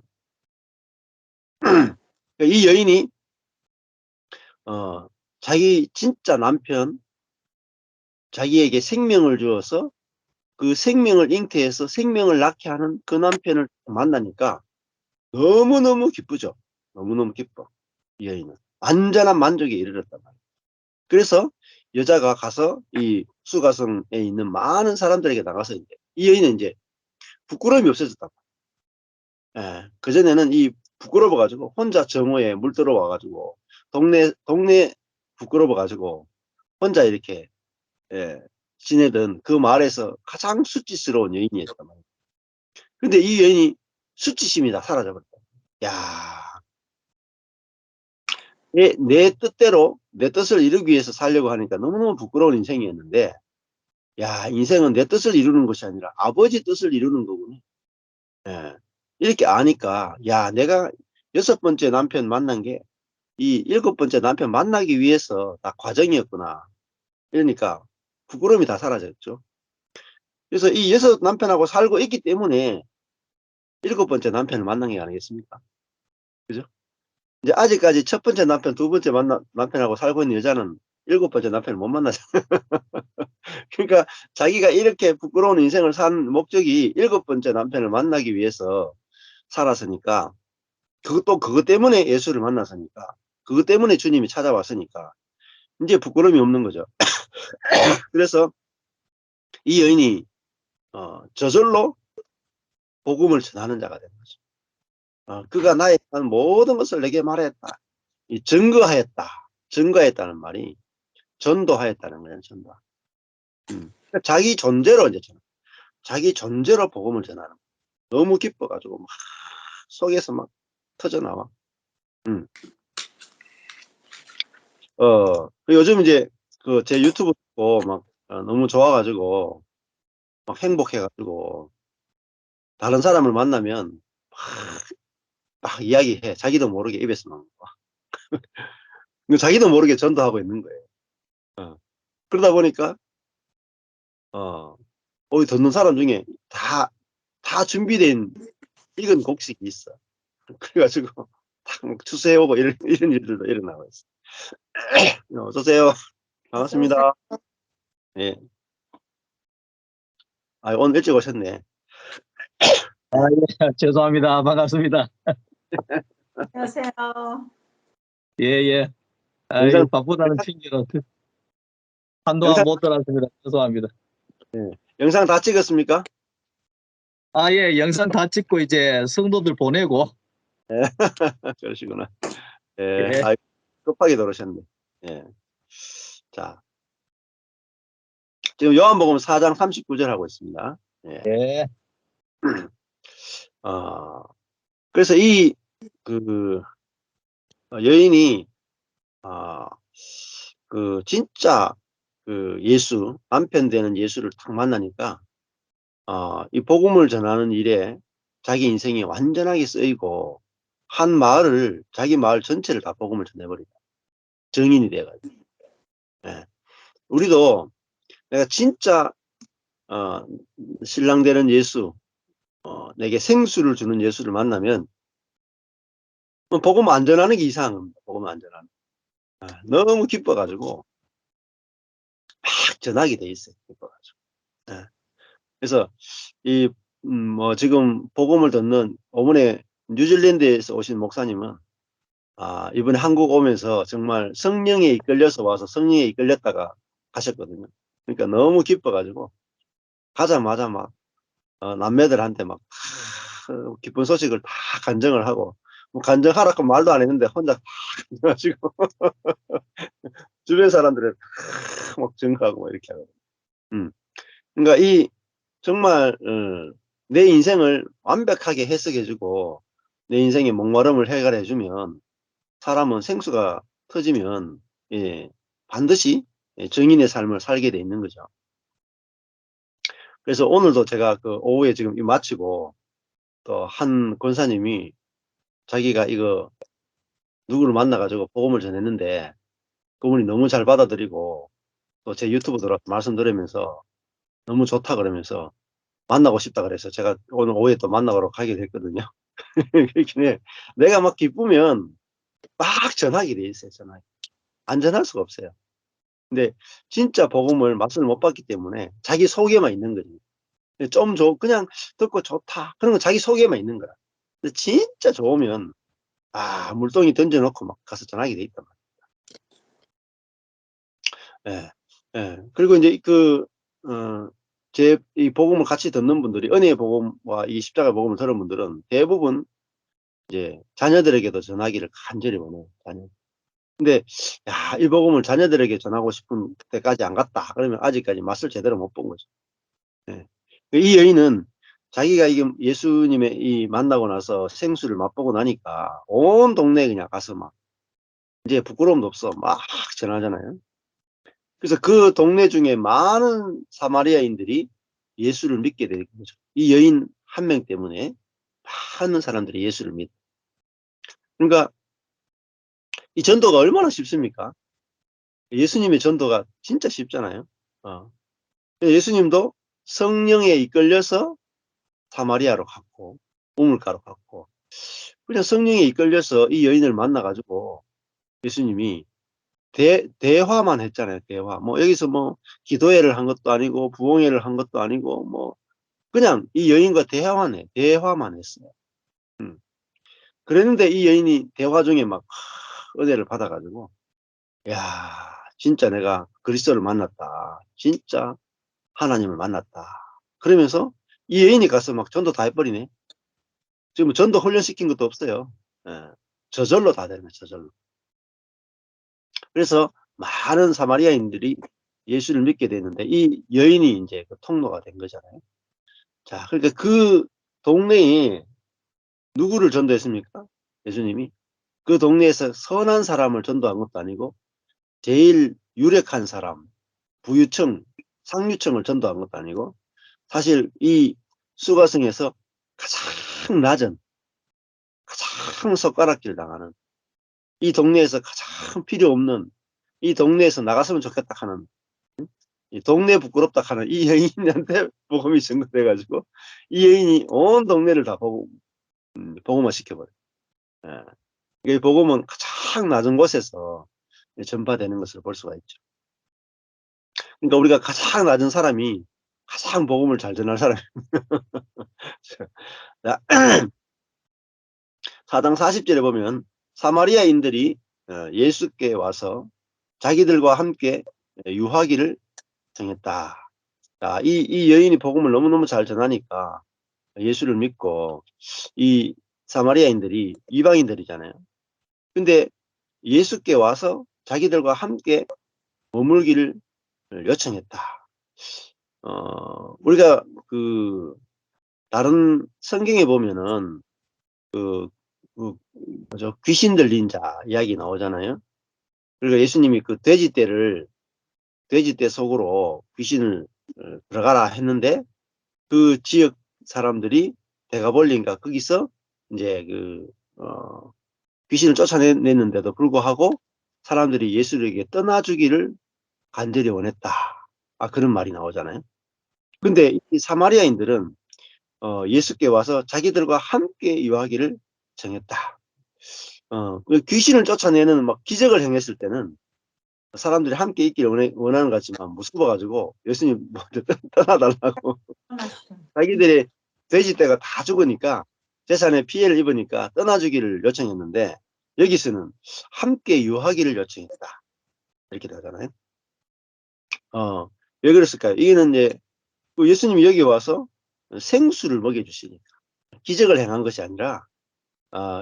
A: 만족. 이 여인이 자기 진짜 남편, 자기에게 생명을 주어서 그 생명을 잉태해서 생명을 낳게 하는 그 남편을 만나니까 너무너무 기쁘죠. 너무너무 기뻐. 이 여인은 완전한 만족에 이르렀단 말이에요. 그래서 여자가 가서 이 수가성에 있는 많은 사람들에게 나가서 이 여인은 이제 부끄러움이 없어졌단 말이에요. 그전에는 이 부끄러워가지고 혼자 정오에 물 들어와가지고 동네 부끄러워가지고 혼자 이렇게 지내던 그 마을에서 가장 수치스러운 여인이었단 말이에요. 근데 이 여인이 수치심이 다 사라져버렸다. 야, 내 뜻대로 내 뜻을 이루기 위해서 살려고 하니까 너무너무 부끄러운 인생이었는데, 야, 인생은 내 뜻을 이루는 것이 아니라 아버지 뜻을 이루는 거구나. 이렇게 아니까, 야, 내가 6번째 남편 만난 게 이 7번째 남편 만나기 위해서 다 과정이었구나. 이러니까 부끄러움이 다 사라졌죠. 그래서 이 6 남편하고 살고 있기 때문에 7번째 남편을 만난 게 아니겠습니까? 그죠? 이제 아직까지 첫 번째 남편, 두 번째 남편하고 살고 있는 여자는 7번째 남편을 못 만나죠. 그러니까 자기가 이렇게 부끄러운 인생을 산 목적이 7번째 남편을 만나기 위해서 살았으니까, 그것 때문에 예수를 만나서니까, 그것 때문에 주님이 찾아왔으니까, 이제 부끄러움이 없는 거죠. 그래서 이 여인이, 저절로 복음을 전하는 자가 된 거죠. 그가 나의 모든 것을 내게 말했다. 이 증거하였다는 말이 전도하였다는 거예요. 전도. 자기 존재로 이제 자기 존재로 복음을 전하는 거예요. 너무 기뻐가지고 막 속에서 막 터져 나와. 요즘 이제 그 제 유튜브 보고 막 너무 좋아가지고 막 행복해가지고 다른 사람을 만나면 막 이야기해. 자기도 모르게 입에서 나오는 거. 자기도 모르게 전도하고 있는 거예요. 그러다 보니까 듣는 사람 중에 다 준비된 익은 곡식이 있어. 그래가지고 딱 추수해오고 이런 일들도 일어나고 있어. 어서오세요. 반갑습니다. 예. 오늘 일찍 오셨네.
B: 예, 죄송합니다. 반갑습니다.
C: 안녕하세요.
B: 예, 예.
A: 영상,
B: 바쁘다는 핑계로 한동안
A: 영상,
B: 못 들었습니다. 죄송합니다.
A: 영상 다 찍었습니까?
B: 예, 영상 다 찍고 이제 성도들 보내고.
A: 예. 그러시구나. 예.
B: 예,
A: 급하게 들어오셨네. 예. 자, 지금 요한복음 4장 39절 하고 있습니다. 예.
B: 예,
A: 그래서 여인이, 진짜 예수, 남편 되는 예수를 딱 만나니까, 이 복음을 전하는 일에 자기 인생이 완전하게 쓰이고, 자기 마을 전체를 다 복음을 전해버리다. 증인이 돼가지고. 예. 우리도 내가 진짜, 신랑 되는 예수, 내게 생수를 주는 예수를 만나면, 복음 안 전하는 게 이상합니다. 복음 안 전하는. 너무 기뻐가지고, 막 전하게 돼 있어요. 기뻐가지고. 예. 그래서, 지금 복음을 듣는 오번에 뉴질랜드에서 오신 목사님은, 이번에 한국 오면서 정말 성령에 이끌려서 와서 성령에 이끌렸다가 가셨거든요. 그러니까 너무 기뻐가지고, 가자마자 막, 남매들한테 막, 기쁜 소식을 다 간증을 하고, 뭐 간증하라고 말도 안 했는데 혼자 다 가지고 주변 사람들을 막 증거하고 이렇게 하거든요. 그러니까 정말 내 인생을 완벽하게 해석해주고 내 인생의 목마름을 해결해주면 사람은 생수가 터지면 반드시 증인의 삶을 살게 돼 있는 거죠. 그래서 오늘도 제가 오후에 지금 마치고 또 한 권사님이 자기가 이거 누구를 만나가지고 복음을 전했는데 그분이 너무 잘 받아들이고 또 제 유튜브 들어서 말씀 들으면서 너무 좋다 그러면서 만나고 싶다 그래서 제가 오늘 오후에 또 만나러 가게 됐거든요. 그렇긴 해. 내가 막 기쁘면 막 전하게 돼 있어요. 안 전할 수가 없어요. 근데 진짜 복음을 맛을 못 봤기 때문에 자기 속에만 있는 거지. 그냥 듣고 좋다. 그런 건 자기 속에만 있는 거야. 근데 진짜 좋으면 물동이 던져놓고 막 가서 전하게 돼 있단 말이야. 예. 예. 그리고 이제 이 복음을 같이 듣는 분들이 은혜의 복음과 이 십자가 복음을 들은 분들은 대부분 이제 자녀들에게도 전하기를 간절히 원해요. 근데 이 복음을 자녀들에게 전하고 싶은 때까지 안 갔다. 그러면 아직까지 맛을 제대로 못 본 거죠. 예. 이 여인은 자기가 예수님의 만나고 나서 생수를 맛보고 나니까 온 동네에 그냥 가서 막 이제 부끄러움도 없어 막 전하잖아요. 그래서 그 동네 중에 많은 사마리아인들이 예수를 믿게 되는 거죠. 이 여인 한 명 때문에 많은 사람들이 예수를 믿. 그러니까 이 전도가 얼마나 쉽습니까? 예수님의 전도가 진짜 쉽잖아요. 예수님도 성령에 이끌려서 사마리아로 갔고 우물가로 갔고, 그냥 성령에 이끌려서 이 여인을 만나가지고 예수님이 대화만 했잖아요. 대화. 뭐 여기서 뭐 기도회를 한 것도 아니고 부흥회를 한 것도 아니고 뭐 그냥 이 여인과 대화만 했어요. 그랬는데 이 여인이 대화 중에 막 은혜를 받아가지고, 야, 진짜 내가 그리스도를 만났다. 진짜 하나님을 만났다. 그러면서 이 여인이 가서 막 전도 다 해버리네. 지금 전도 훈련시킨 것도 없어요. 예, 저절로 다 되는 거예요. 저절로. 그래서 많은 사마리아인들이 예수를 믿게 되는데 이 여인이 이제 그 통로가 된 거잖아요. 자, 그러니까 그 동네에 누구를 전도했습니까? 예수님이. 그 동네에서 선한 사람을 전도한 것도 아니고 제일 유력한 사람, 부유층, 상류층을 전도한 것도 아니고 사실 이 수가성에서 가장 낮은, 가장 숟가락질 당하는, 이 동네에서 가장 필요 없는, 이 동네에서 나갔으면 좋겠다 하는, 이 동네 부끄럽다 하는 이 여인한테 복음이 전거돼가지고 이 여인이 온 동네를 다 복음화 시켜버려요. 예. 이 복음은 가장 낮은 곳에서 전파되는 것을 볼 수가 있죠. 그러니까 우리가 가장 낮은 사람이 가장 복음을 잘 전할 사람입니다. 4장 40절에 보면 사마리아인들이 예수께 와서 자기들과 함께 유하기를 정했다. 자, 이 여인이 복음을 너무너무 잘 전하니까 예수를 믿고 이 사마리아인들이 이방인들이잖아요. 근데 예수께 와서 자기들과 함께 머물기를 요청했다. 우리가 그 다른 성경에 보면은 뭐죠? 귀신 들린 자 이야기 나오잖아요. 그러니까 예수님이 그 돼지떼 속으로 귀신을 들어가라 했는데 그 지역 사람들이 대가벌린가 거기서 이제 귀신을 쫓아냈는데도 불구하고 사람들이 예수에게 떠나주기를 간절히 원했다. 그런 말이 나오잖아요. 근데 이 사마리아인들은 예수께 와서 자기들과 함께 유하기를 정했다. 그 귀신을 쫓아내는 막 기적을 행했을 때는 사람들이 함께 있기를 원하는 것 같지만 무서워가지고 예수님 먼저 떠나달라고 자기들의 돼지떼가 다 죽으니까 재산에 피해를 입으니까 떠나주기를 요청했는데 여기서는 함께 유하기를 요청했다. 이렇게 되잖아요. 왜 그랬을까요? 이게는 이제 예수님이 여기 와서 생수를 먹여주시니까 기적을 행한 것이 아니라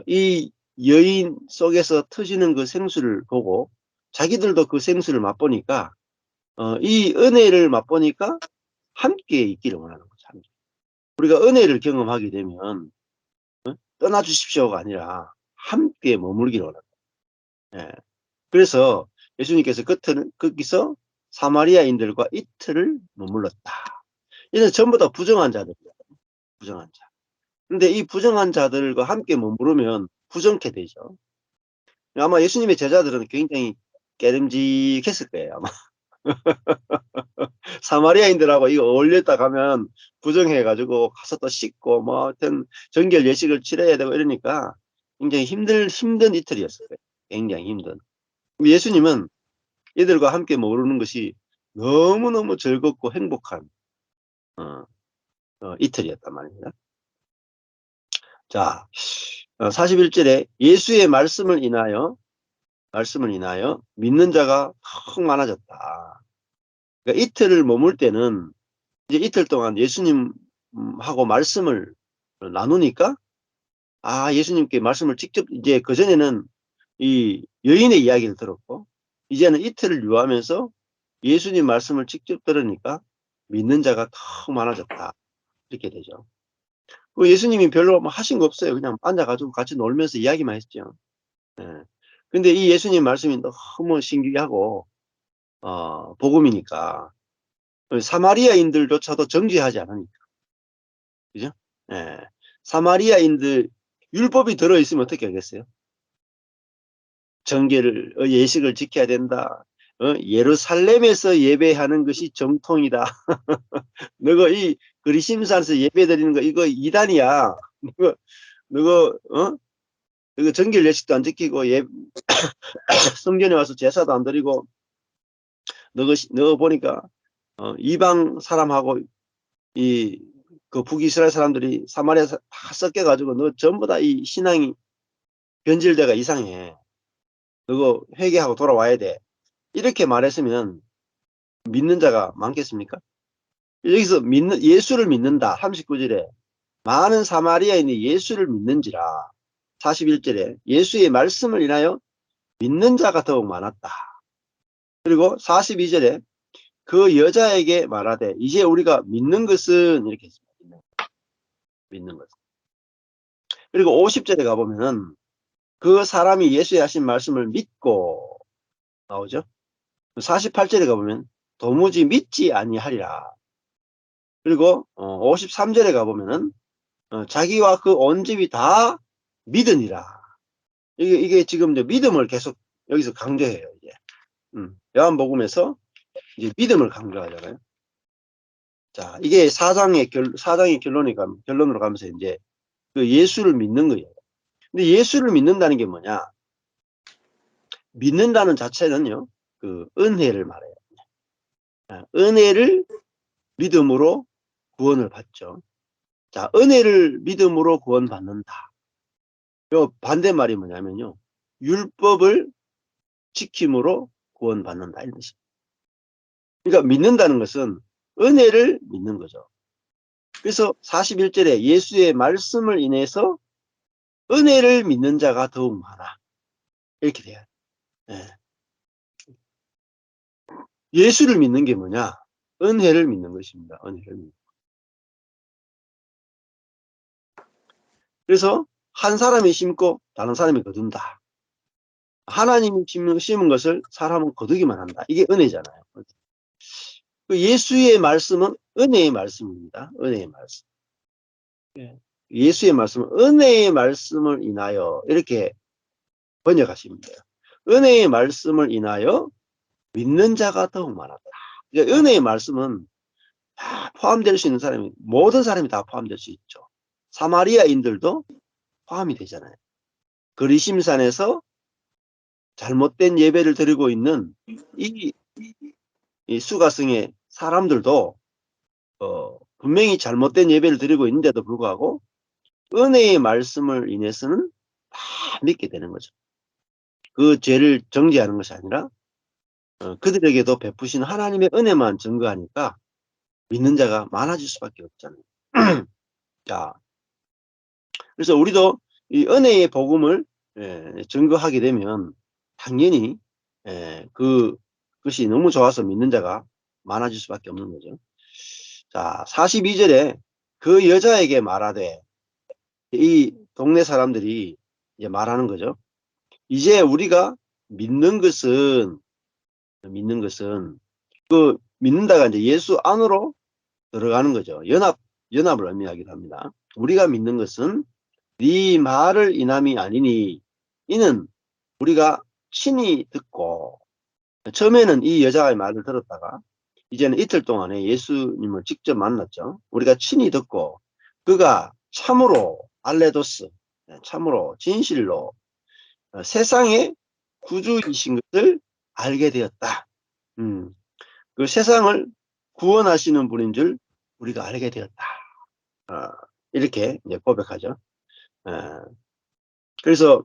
A: 이 여인 속에서 터지는 그 생수를 보고 자기들도 그 생수를 맛보니까 이 은혜를 맛보니까 함께 있기를 원하는 거죠. 우리가 은혜를 경험하게 되면 떠나주십시오가 아니라 함께 머물기를 원합니다. 예. 그래서 예수님께서 거기서 사마리아인들과 이틀을 머물렀다. 이는 전부 다 부정한 자들입니다. 부정한 자. 그런데 이 부정한 자들과 함께 머무르면 부정케 되죠. 아마 예수님의 제자들은 굉장히 깨름직했을 거예요. 아마. 사마리아인들하고 이거 어울렸다 가면 부정해가지고 가서 또 씻고 뭐 하여튼 정결 예식을 치러야 되고 이러니까 굉장히 힘든 이틀이었을 거예요. 굉장히 힘든. 예수님은 이들과 함께 머무르는 것이 너무너무 즐겁고 행복한 이틀이었단 말입니다. 자, 41절에 예수의 말씀을 인하여 믿는 자가 더 많아졌다. 그러니까 이틀을 머물 때는 이제 이틀 동안 예수님하고 말씀을 나누니까 예수님께 말씀을 직접 이제 그전에는 이 여인의 이야기를 들었고 이제는 이틀을 유하면서 예수님 말씀을 직접 들으니까 믿는 자가 더 많아졌다. 이렇게 되죠. 예수님이 별로 뭐 하신 거 없어요. 그냥 앉아가지고 같이 놀면서 이야기만 했죠. 예. 근데 이 예수님 말씀이 너무 신기하고 복음이니까 사마리아인들조차도 정죄하지 않으니까. 그죠? 예. 사마리아인들 율법이 들어있으면 어떻게 하겠어요? 정계를 예식을 지켜야 된다. 예루살렘에서 예배하는 것이 정통이다. 너가 이 그리심산에서 예배 드리는 거 이거 이단이야. 이거 정결 예식도 안 지키고 성전에 와서 제사도 안 드리고 너 보니까 이방 사람하고 그 북이스라엘 사람들이 사마리아에서 다 섞여가지고 너 전부 다 이 신앙이 변질돼가 이상해. 너거 회개하고 돌아와야 돼. 이렇게 말했으면 믿는 자가 많겠습니까? 여기서 예수를 믿는다. 39절에 많은 사마리아인이 예수를 믿는지라. 41절에 예수의 말씀을 인하여 믿는 자가 더욱 많았다. 그리고 42절에 그 여자에게 말하되 이제 우리가 믿는 것은 이렇게 했습니다. 믿는 것. 그리고 50절에 가보면은 그 사람이 예수의 하신 말씀을 믿고 나오죠. 48절에 가보면 도무지 믿지 아니하리라. 그리고 53절에 가보면은 자기와 그 온 집이 다 믿으니라. 이게 지금 이제 믿음을 계속 여기서 강조해요. 이제 요한복음에서 이제 믿음을 강조하잖아요. 자, 이게 사장의 결론으로 가면서 이제 그 예수를 믿는 거예요. 근데 예수를 믿는다는 게 뭐냐? 믿는다는 자체는요, 그 은혜를 말해요. 은혜를 믿음으로 구원을 받죠. 자, 은혜를 믿음으로 구원받는다. 요 반대말이 뭐냐면요, 율법을 지킴으로 구원받는다. 이런 뜻입니다. 그러니까 믿는다는 것은 은혜를 믿는 거죠. 그래서 41절에 예수의 말씀을 인해서 은혜를 믿는 자가 더욱 많아. 이렇게 돼요. 예수를 믿는 게 뭐냐? 은혜를 믿는 것입니다. 은혜를 믿는. 그래서 한 사람이 심고 다른 사람이 거둔다. 하나님이 심은 것을 사람은 거두기만 한다. 이게 은혜잖아요. 그 예수의 말씀은 은혜의 말씀입니다. 은혜의 말씀. 예수의 말씀은 은혜의 말씀을 인하여 이렇게 번역하시면 돼요. 은혜의 말씀을 인하여 믿는 자가 더욱 많았다. 그러니까 은혜의 말씀은 다 포함될 수 있는 사람이, 모든 사람이 다 포함될 수 있죠. 사마리아인들도 포함이 되잖아요. 그리심산에서 잘못된 예배를 드리고 있는 이 수가성의 사람들도 분명히 잘못된 예배를 드리고 있는데도 불구하고 은혜의 말씀을 인해서는 다 믿게 되는 거죠. 그 죄를 정죄하는 것이 아니라 그들에게도 베푸신 하나님의 은혜만 증거하니까 믿는 자가 많아질 수밖에 없잖아요. 자, 그래서 우리도 이 은혜의 복음을 증거하게 되면 당연히 그것이 너무 좋아서 믿는 자가 많아질 수밖에 없는 거죠. 자, 42절에 그 여자에게 말하되, 이 동네 사람들이 이제 말하는 거죠. 이제 우리가 믿는 것은 그 믿는다가 이제 예수 안으로 들어가는 거죠. 연합을 의미하기도 합니다. 우리가 믿는 것은 네 말을 인함이 아니니 이는 우리가 친히 듣고, 처음에는 이 여자의 말을 들었다가 이제는 이틀 동안에 예수님을 직접 만났죠. 우리가 친히 듣고 그가 참으로 알레도스, 참으로 진실로 세상의 구주이신 것을 알게 되었다. 그 세상을 구원하시는 분인 줄 우리가 알게 되었다. 이렇게 이제 고백하죠. 그래서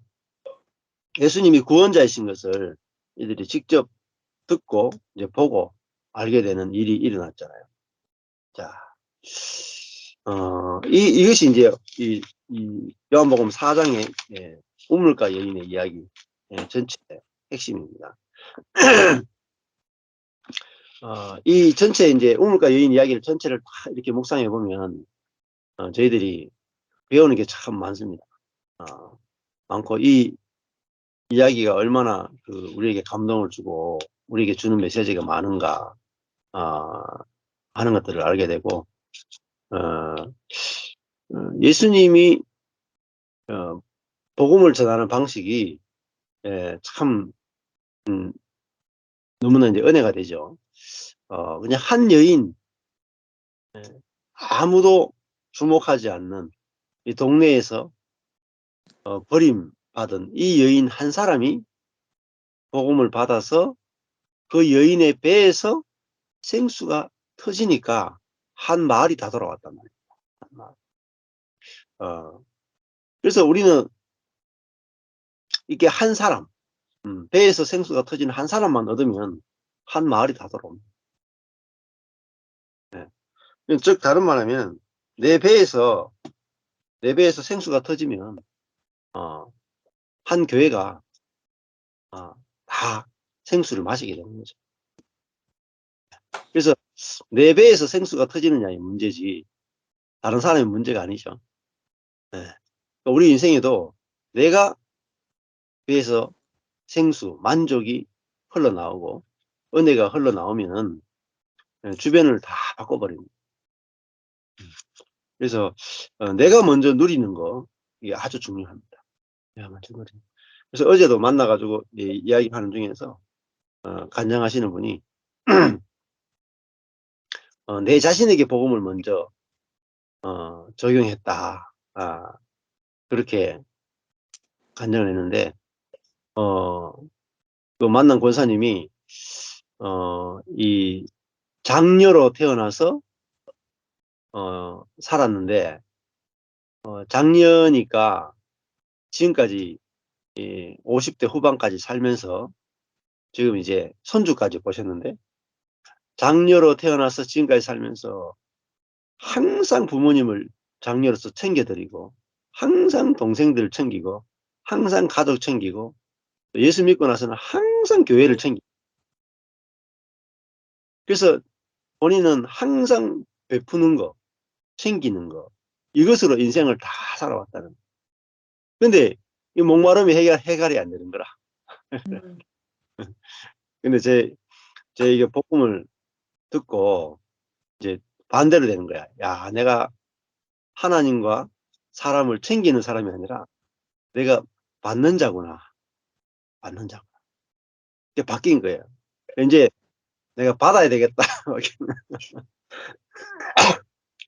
A: 예수님이 구원자이신 것을 이들이 직접 듣고 이제 보고 알게 되는 일이 일어났잖아요. 자, 이것이 이제 이 요한복음 4장의 우물가 여인의 이야기 전체 핵심입니다. 이 전체 이제 우물가 여인 이야기를 전체를 다 이렇게 묵상해 보면 저희들이 배우는 게 참 많습니다. 많고 이 이야기가 얼마나 우리에게 감동을 주고 우리에게 주는 메시지가 많은가 하는 것들을 알게 되고 예수님이 복음을 전하는 방식이 참 너무나 이제 은혜가 되죠. 그냥 한 여인, 아무도 주목하지 않는 이 동네에서 버림받은 이 여인 한 사람이 복음을 받아서 그 여인의 배에서 생수가 터지니까 한 마을이 다 돌아왔단 말이에요. 한 마을. 그래서 우리는 이게 한 사람, 배에서 생수가 터지는 한 사람만 얻으면 한 마을이 다 돌아옵니다. 네. 즉 다른 말하면 내 배에서 생수가 터지면 한 교회가 다 생수를 마시게 되는 거죠. 그래서 내 배에서 생수가 터지느냐의 문제지 다른 사람의 문제가 아니죠. 네. 그러니까 우리 인생에도 내가 배에서 생수, 만족이 흘러나오고 은혜가 흘러나오면 주변을 다 바꿔버립니다. 그래서 내가 먼저 누리는 거 이게 아주 중요합니다. 내가 먼저 누리는 거. 그래서 어제도 만나가지고 이야기하는 중에서 간증하시는 분이 내 자신에게 복음을 먼저 적용했다. 그렇게 간증을 했는데 그 만난 권사님이 이 장녀로 태어나서 살았는데 장녀니까 지금까지 50대 후반까지 살면서 지금 이제 손주까지 보셨는데 장녀로 태어나서 지금까지 살면서 항상 부모님을 장녀로서 챙겨드리고 항상 동생들 챙기고 항상 가족 챙기고 예수 믿고 나서는 항상 교회를 챙기고 그래서 본인은 항상 베푸는 거 챙기는 거 이것으로 인생을 다 살아왔다는. 근데 이 목마름이 해결이 안 되는 거라. 근데 제 이게 복음을 듣고 이제 반대로 되는 거야. 야, 내가 하나님과 사람을 챙기는 사람이 아니라 내가 받는 자구나. 받는 자구나. 이게 바뀐 거예요. 이제 내가 받아야 되겠다.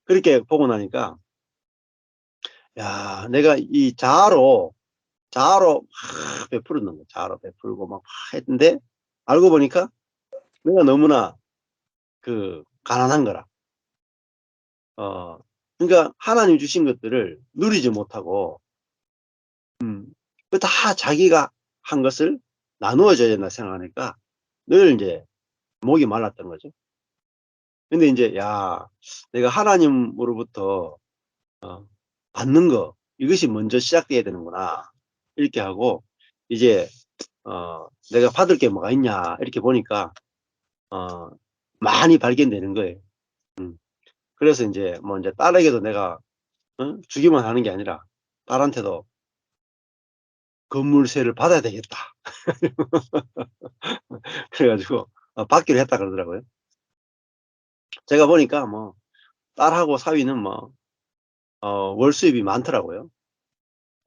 A: 그렇게 보고 나니까 야, 내가 이 자아로 막 베푸는 거, 자아로 베풀고 막 했는데 알고 보니까 내가 너무나 가난한 거라. 그러니까 하나님 주신 것들을 누리지 못하고, 다 자기가 한 것을 나누어 줘야 된다 생각하니까 늘 이제 목이 말랐던 거죠. 근데 이제, 야, 내가 하나님으로부터 받는 거, 이것이 먼저 시작돼야 되는구나. 이렇게 하고, 이제, 내가 받을 게 뭐가 있냐. 이렇게 보니까, 많이 발견되는 거예요. 그래서 이제, 이제 딸에게도 내가, 주기만 하는 게 아니라, 딸한테도 건물세를 받아야 되겠다. 그래가지고, 받기로 했다 그러더라고요. 제가 보니까 딸하고 사위는 월 수입이 많더라고요.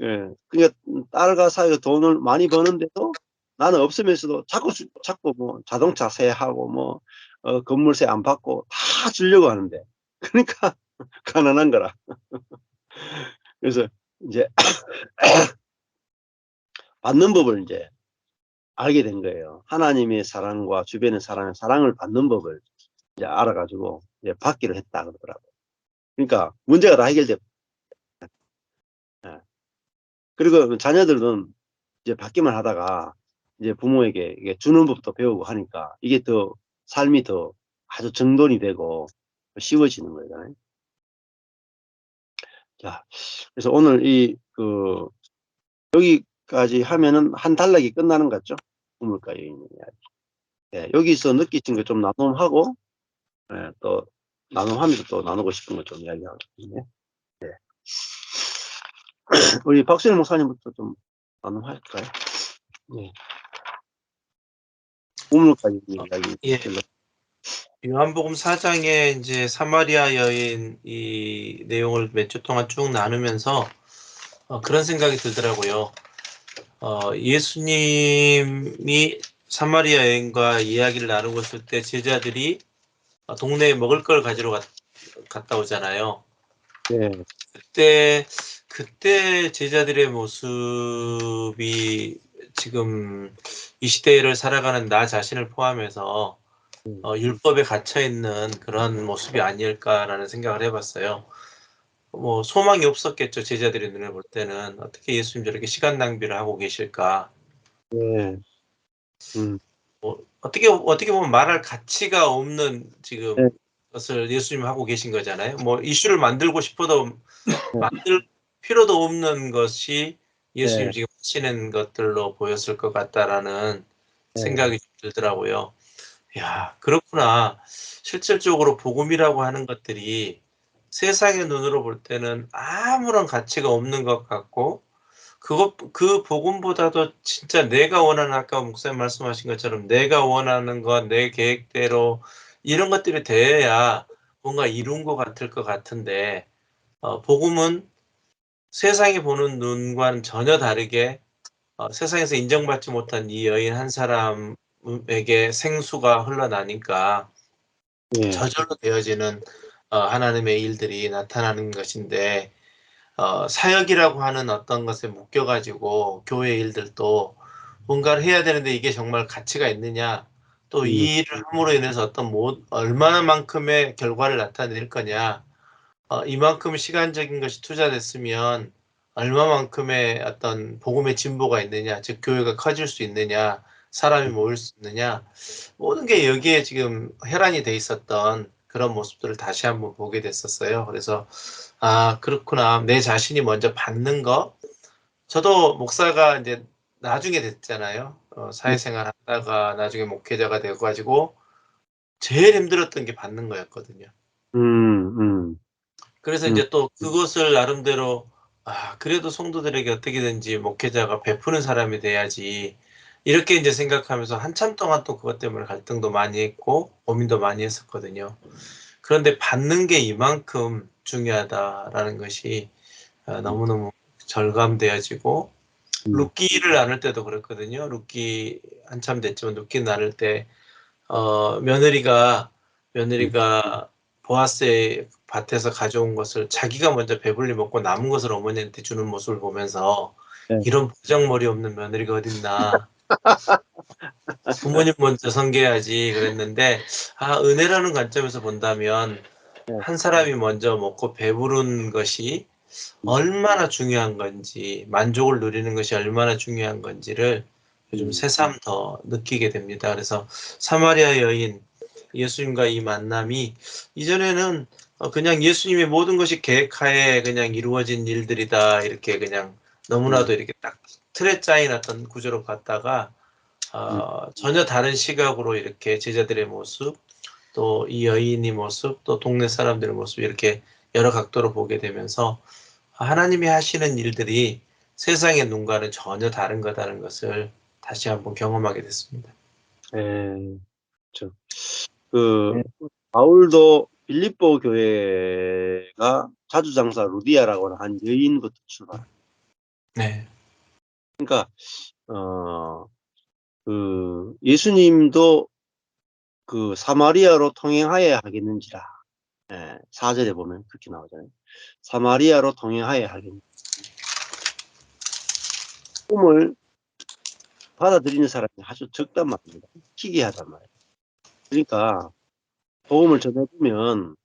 A: 예. 그러니까 딸과 사위가 돈을 많이 버는데도 나는 없으면서도 자꾸 자동차 세하고 건물세 안 받고 다 주려고 하는데. 그러니까 가난한 거라. 그래서 이제 받는 법을 이제 알게 된 거예요. 하나님의 사랑과 주변의 사랑을 받는 법을 이제 알아가지고 이제 받기로 했다 그러더라고요. 그러니까 문제가 다 해결됐고. 예. 그리고 자녀들은 이제 받기만 하다가 이제 부모에게 이게 주는 법도 배우고 하니까 이게 더 삶이 더 아주 정돈이 되고 쉬워지는 거잖아요. 자, 그래서 오늘 여기까지 하면은 한 단락이 끝나는 것 같죠? 우물가 여인 이야기. 네, 여기서 느끼신 거 좀 나눔하고, 네, 또 나눔하면서 또 나누고 싶은 거 좀 이야기하거든요. 네. 우리 박수일 목사님부터 좀 나눔할까요? 네. 우물가 여인 이야기.
D: 예. 요한복음 4장에 이제 사마리아 여인 이 내용을 몇 주 동안 쭉 나누면서 그런 생각이 들더라고요. 예수님이 사마리아 여인과 이야기를 나누고 있을 때 제자들이 동네에 먹을 걸 가지러 갔다 오잖아요.
A: 네.
D: 그때 그때 제자들의 모습이 지금 이 시대를 살아가는 나 자신을 포함해서 율법에 갇혀 있는 그런 모습이 아닐까라는 생각을 해봤어요. 뭐 소망이 없었겠죠. 제자들의 눈에 볼 때는 어떻게 예수님 저렇게 시간 낭비를 하고 계실까.
A: 네.
D: 뭐 어떻게 보면 말할 가치가 없는 지금
A: 네.
D: 것을 예수님 하고 계신 거잖아요. 뭐 이슈를 만들고 싶어도
A: 네.
D: 만들 필요도 없는 것이 예수님
A: 네.
D: 지금 하시는 것들로 보였을 것 같다라는
A: 네.
D: 생각이 들더라고요. 야, 그렇구나. 실질적으로 복음이라고 하는 것들이 세상의 눈으로 볼 때는 아무런 가치가 없는 것 같고, 그 복음보다도 진짜 내가 원하는, 아까 목사님 말씀하신 것처럼 내가 원하는 것, 내 계획대로 이런 것들이 돼야 뭔가 이룬 것 같을 것 같은데, 복음은 세상이 보는 눈과는 전혀 다르게 세상에서 인정받지 못한 이 여인 한 사람에게 생수가 흘러나니까
A: 네.
D: 저절로 되어지는 하나님의 일들이 나타나는 것인데, 사역이라고 하는 어떤 것에 묶여가지고 교회 일들도 뭔가를 해야 되는데 이게 정말 가치가 있느냐, 또
A: 음.
D: 이 일을 함으로 인해서 얼마만큼의 결과를 나타낼 거냐, 이만큼 시간적인 것이 투자됐으면 얼마만큼의 어떤 복음의 진보가 있느냐, 즉 교회가 커질 수 있느냐, 사람이 모일 수 있느냐, 모든 게 여기에 지금 혈안이 돼 있었던 그런 모습들을 다시 한번 보게 됐었어요. 그래서 아, 그렇구나. 내 자신이 먼저 받는 거. 저도 목사가 이제 나중에 됐잖아요. 사회생활 하다가 나중에 목회자가 되어 가지고 제일 힘들었던 게 받는 거였거든요.
A: 음. 음.
D: 그래서
A: 음.
D: 이제 또 그것을 나름대로 아, 그래도 성도들에게 어떻게든지 목회자가 베푸는 사람이 돼야지. 이렇게 이제 생각하면서 한참 동안 또 그것 때문에 갈등도 많이 했고 고민도 많이 했었거든요. 그런데 받는 게 이만큼 중요하다라는 것이 너무너무 절감되어지고, 룻기를 나눌 때도 그랬거든요. 룻기 한참 됐지만 룻기 나눌 때 며느리가 보아스의 밭에서 가져온 것을 자기가 먼저 배불리 먹고 남은 것을 어머니한테 주는 모습을 보면서
A: 네.
D: 이런 보장머리 없는 며느리가 어딨나. 부모님 먼저 섬겨야지 그랬는데, 아, 은혜라는 관점에서 본다면 한 사람이 먼저 먹고 배부른 것이 얼마나 중요한 건지, 만족을 누리는 것이 얼마나 중요한 건지를 요즘 새삼 더 느끼게 됩니다. 그래서 사마리아 여인, 예수님과 이 만남이 이전에는 그냥 예수님의 모든 것이 계획하에 그냥 이루어진 일들이다, 이렇게 그냥 너무나도 이렇게 딱 틀에 짜인 어떤 구조로 봤다가 전혀 다른 시각으로 이렇게 제자들의 모습, 또 이 여인의 모습, 또 동네 사람들의 모습, 이렇게 여러 각도로 보게 되면서 하나님이 하시는 일들이 세상의 눈과는 전혀 다른 거다는 것을 다시 한번 경험하게 됐습니다.
A: 예. 그렇죠. 그 바울도 빌립보 교회가 자주장사 루디아라고 하는 한 여인부터 출발합니다.
D: 네.
A: 그러니까 예수님도 그 사마리아로 통행하여야 하겠는지라. 예. 4절에 보면 그렇게 나오잖아요. 사마리아로 통행하여야 하겠는지. 복음을 받아들이는 사람이 아주 적단 말입니다. 희귀하단 말이에요. 그러니까 복음을 전해보면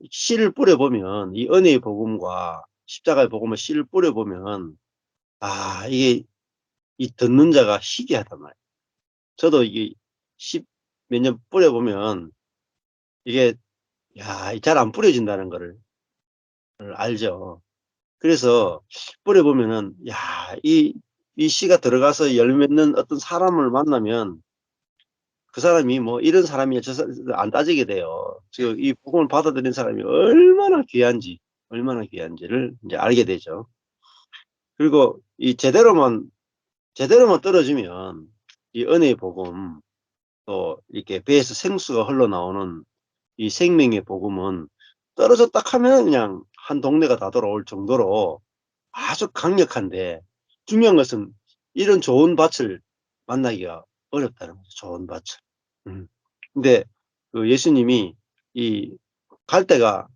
A: 씨를 뿌려보면 이 은혜의 복음과 십자가의 복음을 씨를 뿌려보면 이게 이 듣는 자가 희귀하단 말이에요. 저도 이게 몇 년 뿌려보면 이게 잘 안 뿌려진다는 거를 알죠. 그래서 뿌려보면은 이 씨가 들어가서 열매 맺는 어떤 사람을 만나면 그 사람이 뭐 이런 사람이야 안 따지게 돼요. 즉 이 복음을 받아들인 사람이 얼마나 귀한지를 이제 알게 되죠. 그리고 이 제대로만 떨어지면 이 은혜의 복음, 또 이렇게 배에서 생수가 흘러나오는 이 생명의 복음은 떨어졌다 하면 그냥 한 동네가 다 돌아올 정도로 아주 강력한데, 중요한 것은 이런 좋은 밭을 만나기가 어렵다는 거죠. 좋은 밭을. 근데 그 예수님이 이 갈대가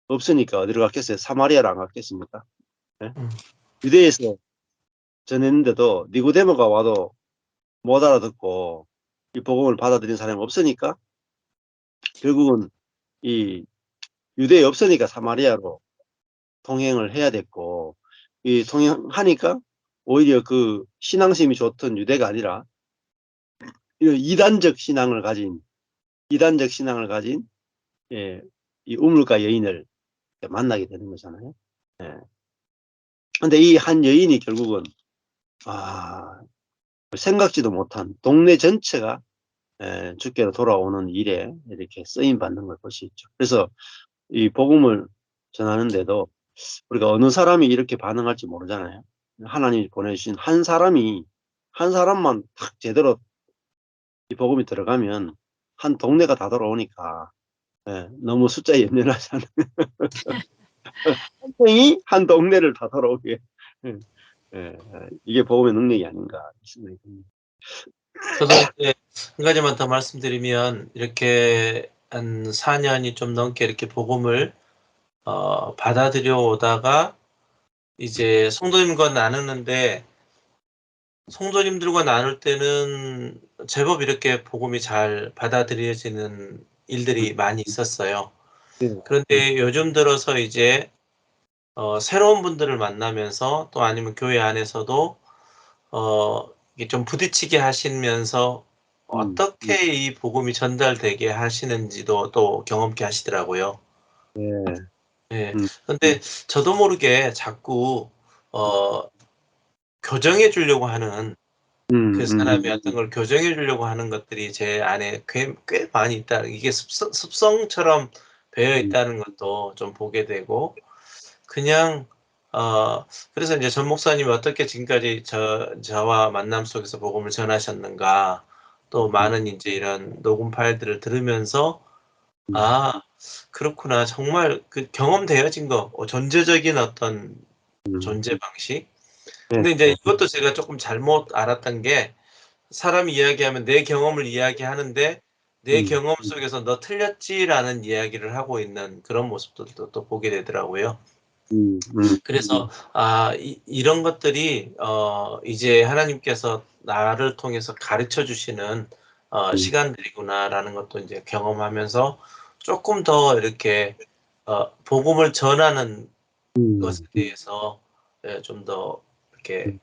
A: 없으니까 어디로 갔겠어요? 사마리아로 안 갔겠습니까? 예?
D: 음.
A: 유대에서 전했는데도 니고데모가 와도 못 알아듣고 이 복음을 받아들인 사람이 없으니까 결국은 이 유대에 없으니까 사마리아로 통행을 해야 됐고, 이 통행하니까 오히려 그 신앙심이 좋던 유대가 아니라 이단적 신앙을 가진 예, 이 우물가 여인을 만나게 되는 거잖아요. 예. 근데 이 한 여인이 결국은 생각지도 못한 동네 전체가 주께로 돌아오는 일에 이렇게 쓰임 받는 걸 볼 수 있죠. 그래서 이 복음을 전하는데도 우리가 어느 사람이 이렇게 반응할지 모르잖아요. 하나님이 보내주신 한 사람만 딱 제대로 이 복음이 들어가면 한 동네가 다 돌아오니까 너무 숫자에 연연하지 않은 한 명이 한 동네를 다 돌아오게 이게 복음의 능력이 아닌가 생각이 듭니다.
D: 저도 이제 한 가지만 더 말씀드리면 이렇게 한 4년이 좀 넘게 이렇게 복음을 받아들여 오다가 이제 성도님과 나누는데 성도님들과 나눌 때는 제법 이렇게 복음이 잘 받아들여지는 일들이 많이 있었어요.
A: 네.
D: 그런데 요즘 들어서 이제 새로운 분들을 만나면서 또 아니면 교회 안에서도 이게 좀 부딪히게 하시면서 어떻게 이 복음이 전달되게 하시는지도 또 경험케 하시더라고요.
A: 네.
D: 예.
A: 음,
D: 근데 저도 모르게 자꾸 교정해 주려고 하는 그 사람이 어떤 걸 교정해 주려고 하는 것들이 제 안에 꽤 많이 있다. 이게 습성처럼 배어 있다는 것도 좀 보게 되고 그냥 그래서 이제 전 목사님이 어떻게 지금까지 저와 만남 속에서 복음을 전하셨는가 또 많은 이제 이런 녹음 파일들을 들으면서 아 그렇구나. 정말 그 경험되어진 거 존재적인 어떤 존재 방식.
A: 네.
D: 근데 이제 이것도 제가 조금 잘못 알았던 게 사람이 이야기하면 내 경험을 이야기하는데 내 경험 속에서 "너 틀렸지."라는 이야기를 하고 있는 그런 모습들도 또 보게 되더라고요. 그래서 이런 것들이 이제 하나님께서 나를 통해서 가르쳐 주시는 시간들이구나라는 것도 이제 경험하면서 조금 더 이렇게 복음을 전하는 것에 대해서 예 좀 더 이렇게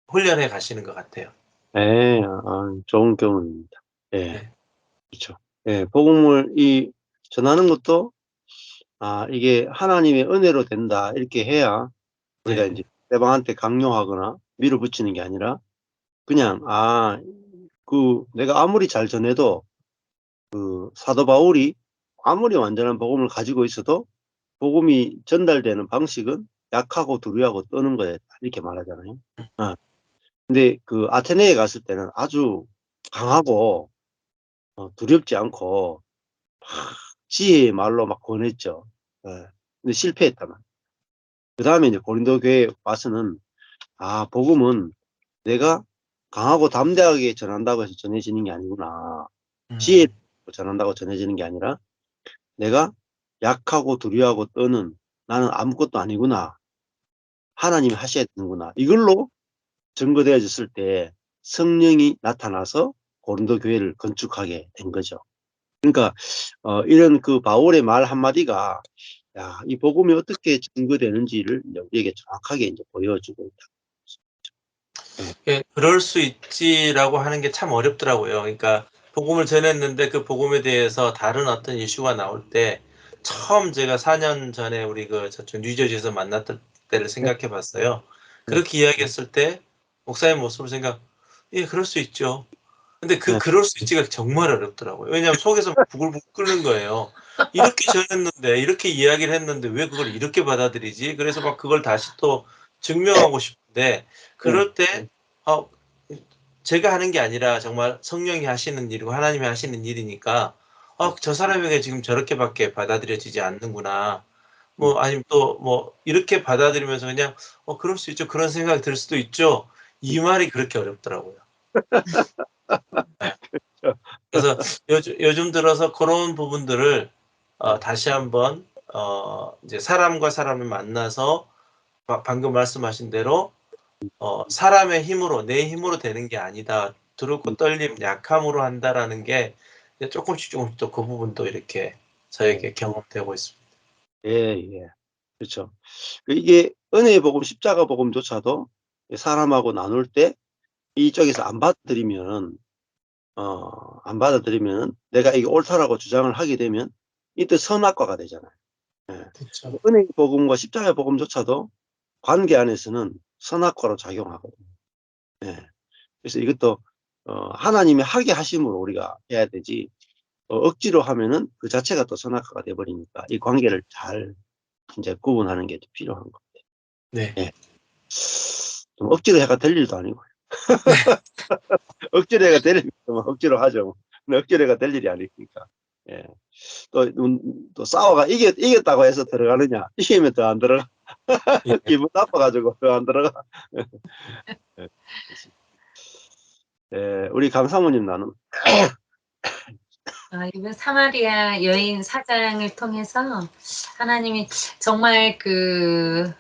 D: 훈련해 가시는 것 같아요.
A: 네, 좋은 경험입니다. 예,
D: 네.
A: 그렇죠. 예, 복음을 전하는 것도 이게 하나님의 은혜로 된다 이렇게 해야 우리가
D: 네.
A: 이제 상대방한테 강요하거나 밀어붙이는 게 아니라 그냥 내가 아무리 잘 전해도 그 사도 바울이 아무리 완전한 복음을 가지고 있어도 복음이 전달되는 방식은 약하고 두려워하고 떠는 거에 이렇게 말하잖아요. 근데 그 아테네에 갔을 때는 아주 강하고 두렵지 않고 막 지혜의 말로 막 권했죠. 예. 근데 실패했단 말이에요. 그다음에 이제 고린도 교회에 와서는 복음은 내가 강하고 담대하게 전한다고 해서 전해지는 게 아니구나. 지혜로 전한다고 전해지는 게 아니라 내가 약하고 두려워하고 떠는 나는 아무것도 아니구나. 하나님이 하셔야 되는구나. 이걸로 증거되어졌을 때 성령이 나타나서 고린도 교회를 건축하게 된 거죠. 그러니까 이런 그 바울의 말 한마디가 이 복음이 어떻게 증거되는지를 우리에게 정확하게 이제 보여주고 있다.
D: 예, 그럴 수 있지라고 하는 게 참 어렵더라고요. 그러니까 복음을 전했는데 그 복음에 대해서 다른 어떤 이슈가 나올 때 처음 제가 4년 전에 우리 저쪽 뉴저지에서 만났던 때를 생각해 봤어요. 그렇게 이야기했을 때 목사님 모습을 예, 그럴 수 있죠. 근데
A: 네.
D: 그럴 수 있지가 정말 어렵더라고요. 왜냐하면 속에서 막 부글부글 끓는 거예요. 이렇게 전했는데, 이렇게 이야기를 했는데 왜 그걸 이렇게 받아들이지? 그래서 막 그걸 다시 또 증명하고 싶은데, 그럴 때, 어, 제가 하는 게 아니라 정말 성령이 하시는 일이고 하나님이 하시는 일이니까, 저 사람에게 지금 저렇게밖에 받아들여지지 않는구나. 뭐, 아니면 또, 뭐, 이렇게 받아들이면서 그냥, 그럴 수 있죠. 그런 생각이 들 수도 있죠. 이 말이 그렇게 어렵더라고요. 그래서 요즘 들어서 그런 부분들을 다시 한번 이제 사람과 사람을 만나서 방금 말씀하신 대로 사람의 힘으로 내 힘으로 되는 게 아니다. 두렵고 떨림, 약함으로 한다라는 게 이제 조금씩 또 그 부분도 이렇게 저에게 경험되고 있습니다.
A: 예, 예. 그렇죠. 이게 은혜의 복음, 십자가 복음조차도 사람하고 나눌 때 이쪽에서 안 받아들이면 내가 이게 옳다라고 주장을 하게 되면 이때 선악과가 되잖아요. 예.
D: 그렇죠.
A: 은혜의 복음과 십자가의 복음조차도 관계 안에서는 선악과로 작용하거든요. 예. 그래서 이것도 하나님이 하게 하심으로 우리가 해야 되지, 억지로 하면은 그 자체가 또 선악과가 돼 버리니까 이 관계를 잘 이제 구분하는 게 필요한 것 같아요.
D: 네.
A: 예. 좀 억지로 해가 될 일도 아니고요. 억지로 해가 될 일이면 억지로 하죠. 근데 억지로 해가 될 일이 아니니까. 예. 또 싸워가 이겼다고 해서 들어가느냐? 이기면 더 안 들어가.
D: 예.
A: 기분 나빠가지고 더 안 들어가. 예. 예, 우리 강사모님 나는.
C: 이번 사마리아 여인 사장을 통해서 하나님이 정말 그러니까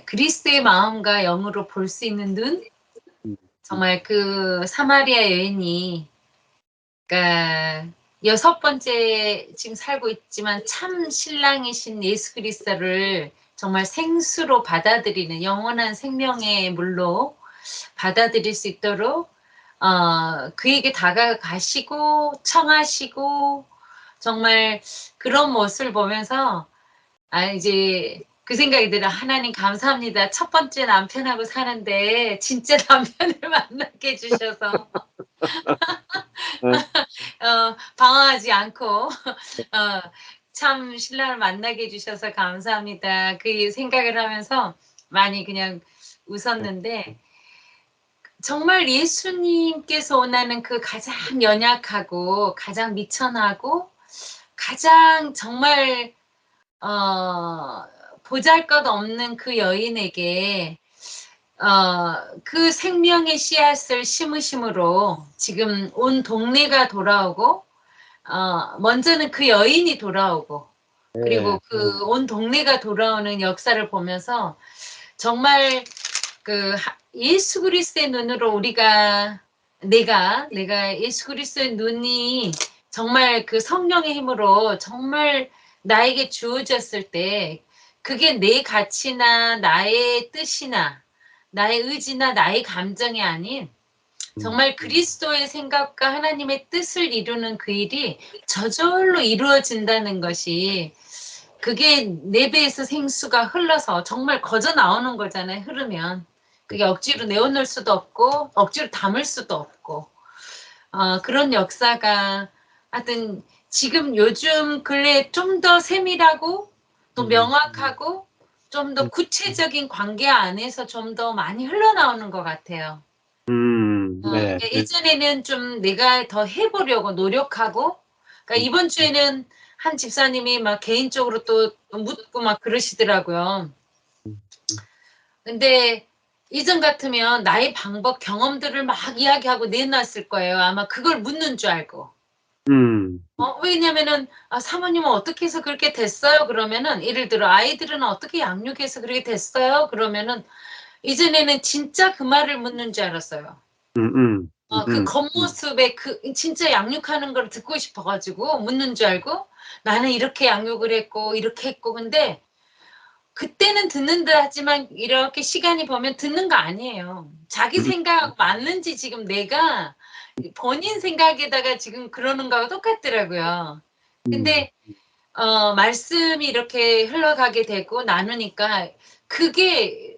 C: 그리스도의 마음과 영으로 볼 수 있는 눈, 정말 그 사마리아 여인이 그러니까 6번째 지금 살고 있지만 참 신랑이신 예수 그리스도를 정말 생수로 받아들이는 영원한 생명의 물로 받아들일 수 있도록 그에게 다가가시고 청하시고 정말 그런 모습을 보면서 이제 그 생각이 들어. 하나님 감사합니다. 첫 번째 남편하고 사는데 진짜 남편을 만나게 해주셔서 방황하지 않고 참 신랑을 만나게 해주셔서 감사합니다. 그 생각을 하면서 많이 그냥 웃었는데 정말 예수님께서 원하는 그 가장 연약하고 가장 미천하고 가장 정말 보잘것없는 그 여인에게 그 생명의 씨앗을 심으심으로 지금 온 동네가 돌아오고 먼저는 그 여인이 돌아오고 그리고 그 온 동네가 돌아오는 역사를 보면서 정말 그 예수 그리스도의 눈으로 내가 예수 그리스도의 눈이 정말 그 성령의 힘으로 정말 나에게 주어졌을 때 그게 내 가치나 나의 뜻이나 나의 의지나 나의 감정이 아닌 정말 그리스도의 생각과 하나님의 뜻을 이루는 그 일이 저절로 이루어진다는 것이 그게 내 배에서 생수가 흘러서 정말 거저 나오는 거잖아요. 흐르면 그게 억지로 내어놓을 수도 없고 억지로 담을 수도 없고 그런 역사가 하여튼 지금 요즘 근래 좀 더 세밀하고 또 명확하고 좀 더 구체적인 관계 안에서 좀 더 많이 흘러나오는 것 같아요.
A: 네.
C: 예전에는 좀 내가 더 해보려고 노력하고 그러니까 이번 주에는 한 집사님이 막 개인적으로 또 묻고 막 그러시더라고요. 근데 이전 같으면 나의 방법 경험들을 막 이야기하고 내놨을 거예요. 아마 그걸 묻는 줄 알고. 왜냐면은 사모님은 어떻게 해서 그렇게 됐어요? 그러면은 예를 들어 아이들은 어떻게 양육해서 그렇게 됐어요? 그러면은 이전에는 진짜 그 말을 묻는 줄 알았어요. 그 겉모습에 그 진짜 양육하는 걸 듣고 싶어가지고 묻는 줄 알고 나는 이렇게 양육을 했고 이렇게 했고 근데 그때는 듣는 듯 하지만 이렇게 시간이 보면 듣는 거 아니에요. 자기 생각하고 맞는지 지금 내가 본인 생각에다가 지금 그러는 거하고 똑같더라고요. 근데 말씀이 이렇게 흘러가게 되고 나누니까 그게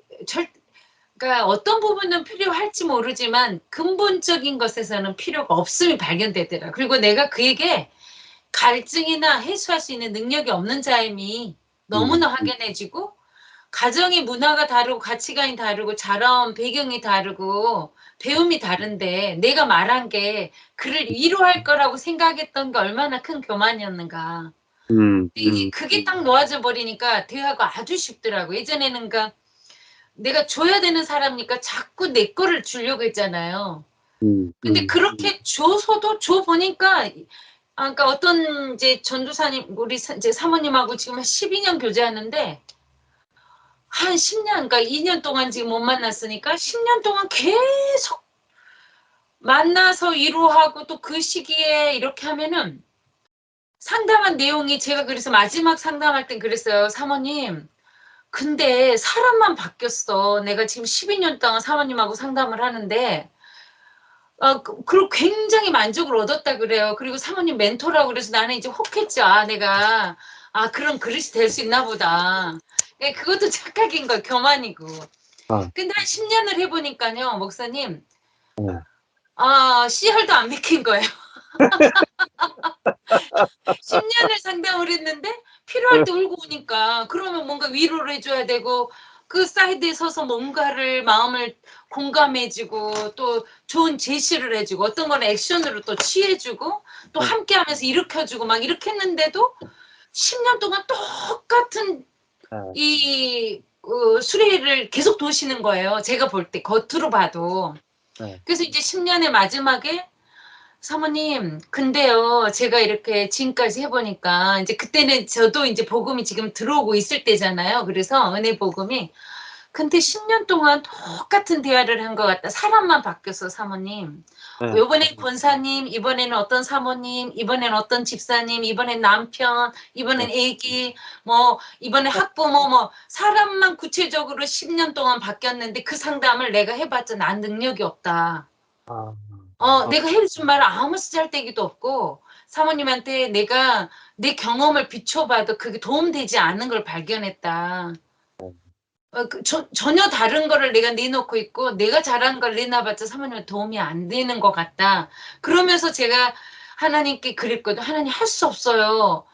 C: 그러니까 어떤 부분은 필요할지 모르지만 근본적인 것에서는 필요가 없음이 발견되더라. 그리고 내가 그에게 갈증이나 해소할 수 있는 능력이 없는 자임이 너무나 확연해지고 가정의 문화가 다르고 가치관이 다르고 자라온 배경이 다르고 배움이 다른데 내가 말한 게 그를 위로할 거라고 생각했던 게 얼마나 큰 교만이었는가. 그게 딱 놓아져 버리니까 대화가 아주 쉽더라고. 예전에는 그러니까 내가 줘야 되는 사람이니까 자꾸 내 거를 주려고 했잖아요. 근데 그렇게 줘서도 줘 보니까 그러니까 어떤 이제 전도사님, 우리 이제 사모님하고 지금 한 12년 교제하는데, 한 10년, 그러니까 2년 동안 지금 못 만났으니까 10년 동안 계속 만나서 위로하고 또 그 시기에 이렇게 하면은 상담한 내용이, 제가 그래서 마지막 상담할 땐 그랬어요. 사모님, 근데 사람만 바뀌었어. 내가 지금 12년 동안 사모님하고 상담을 하는데, 그리고 굉장히 만족을 얻었다 그래요. 그리고 사모님 멘토라고 그래서 나는 이제 혹했죠. 내가, 그런 그릇이 될 수 있나 보다. 예, 그것도 착각인 거예요. 교만이고.
A: 아.
C: 근데 한 10년을 해보니까요, 목사님,
A: 네.
C: 씨알도 안 맥힌 거예요. 10년을 상담을 했는데 필요할 때 울고 오니까, 그러면 뭔가 위로를 해줘야 되고, 그 사이드에 서서 뭔가를 마음을 공감해주고 또 좋은 제시를 해주고 어떤 거는 액션으로 또 취해주고 또 함께하면서 일으켜주고 막 이렇게 했는데도 10년 동안 똑같은 이 수레를 계속 도시는 거예요. 제가 볼 때 겉으로 봐도. 그래서 이제 10년의 마지막에, 사모님, 근데요, 제가 이렇게 지금까지 해보니까, 이제 그때는 저도 이제 복음이 지금 들어오고 있을 때잖아요. 그래서 은혜 복음이. 근데 10년 동안 똑같은 대화를 한 것 같다. 사람만 바뀌었어, 사모님. 요번엔 권사님, 이번에는 어떤 사모님, 이번엔 어떤 집사님, 이번엔 남편, 이번엔 애기, 뭐, 이번에 학부모, 뭐, 사람만 구체적으로 10년 동안 바뀌었는데 그 상담을 내가 해봤자 난 능력이 없다. 내가 해준 말은 아무 쓰잘데기도 없고, 사모님한테 내가 내 경험을 비춰봐도 그게 도움되지 않는 걸 발견했다. 전혀 다른 거를 내가 내놓고 있고, 내가 잘한 걸 내놔봤자 사모님은 도움이 안 되는 것 같다. 그러면서 제가 하나님께 그랬거든. 하나님, 할 수 없어요.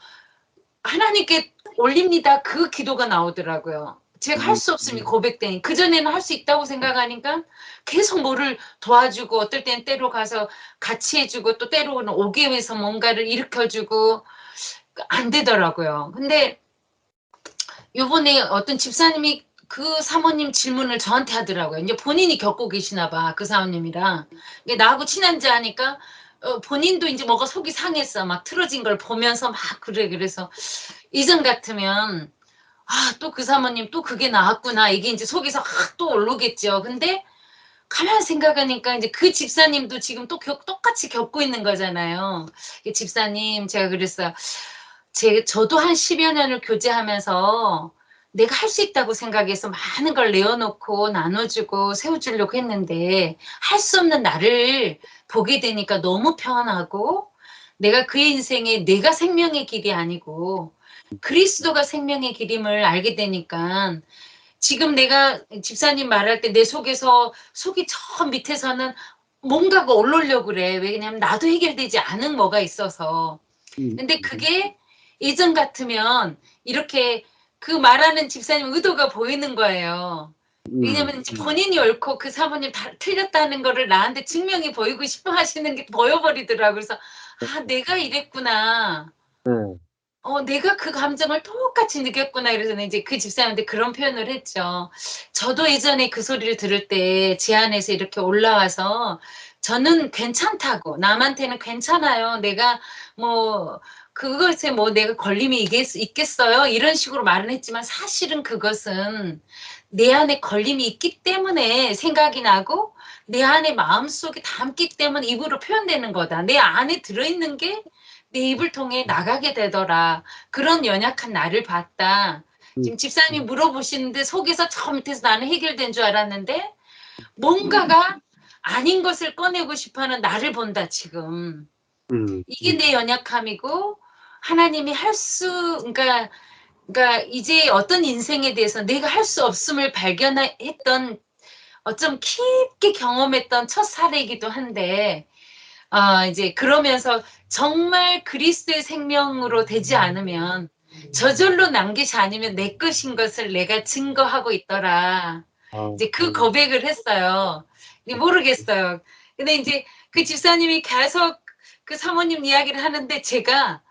C: 하나님께 올립니다. 그 기도가 나오더라고요. 제가 할 수 없음이 고백되니, 그전에는 할 수 있다고 생각하니까 계속 뭐를 도와주고, 어떨 땐 때로 가서 같이 해주고, 또 때로는 오게 해서 뭔가를 일으켜주고, 안 되더라고요. 근데 요번에 어떤 집사님이 그 사모님 질문을 저한테 하더라고요. 이제 본인이 겪고 계시나 봐, 그 사모님이랑. 이게 나하고 친한지 아니까 본인도 이제 뭐가 속이 상했어. 막 틀어진 걸 보면서 막 그래. 그래서 이전 같으면 또 그 사모님 또 그게 나왔구나. 이게 이제 속에서 또 오르겠죠. 근데 가만 생각하니까 이제 그 집사님도 지금 또 똑같이 겪고 있는 거잖아요. 집사님, 제가 그랬어요. 저도 한 10여 년을 교제하면서 내가 할 수 있다고 생각해서 많은 걸 내어놓고 나눠주고 세워주려고 했는데 할 수 없는 나를 보게 되니까 너무 편하고, 내가 그의 인생에 내가 생명의 길이 아니고 그리스도가 생명의 길임을 알게 되니까, 지금 내가 집사님 말할 때 내 속에서 속이 저 밑에서는 뭔가가 올라오려고 그래. 왜냐면 나도 해결되지 않은 뭐가 있어서. 근데 그게 예전 같으면 이렇게 그 말하는 집사님 의도가 보이는 거예요. 왜냐면 이제 본인이 옳고 그 사모님 틀렸다는 거를 나한테 증명이 보이고 싶어 하시는 게 보여버리더라고요. 그래서 내가 이랬구나. 내가 그 감정을 똑같이 느꼈구나. 그래서 이제 그 집사님한테 그런 표현을 했죠. 저도 예전에 그 소리를 들을 때 제 안에서 이렇게 올라와서 저는 괜찮다고, 남한테는 괜찮아요. 내가 뭐 그것에 뭐 내가 걸림이 있겠어요? 이런 식으로 말은 했지만 사실은 그것은 내 안에 걸림이 있기 때문에 생각이 나고 내 안에 마음속에 담기 때문에 입으로 표현되는 거다. 내 안에 들어있는 게 내 입을 통해 나가게 되더라. 그런 연약한 나를 봤다. 지금 집사님이 물어보시는데 속에서 저 밑에서 나는 해결된 줄 알았는데 뭔가가 아닌 것을 꺼내고 싶어하는 나를 본다 지금. 이게 내 연약함이고, 하나님이 그러니까 이제 어떤 인생에 대해서 내가 할 수 없음을 발견했던, 어쩜 깊게 경험했던 첫 사례이기도 한데, 이제 그러면서 정말 그리스도의 생명으로 되지 않으면, 저절로 남기지 않으면 내 것인 것을 내가 증거하고 있더라. 이제 그 고백을 했어요. 근데 모르겠어요. 근데 이제 그 집사님이 계속 그 사모님 이야기를 하는데 제가,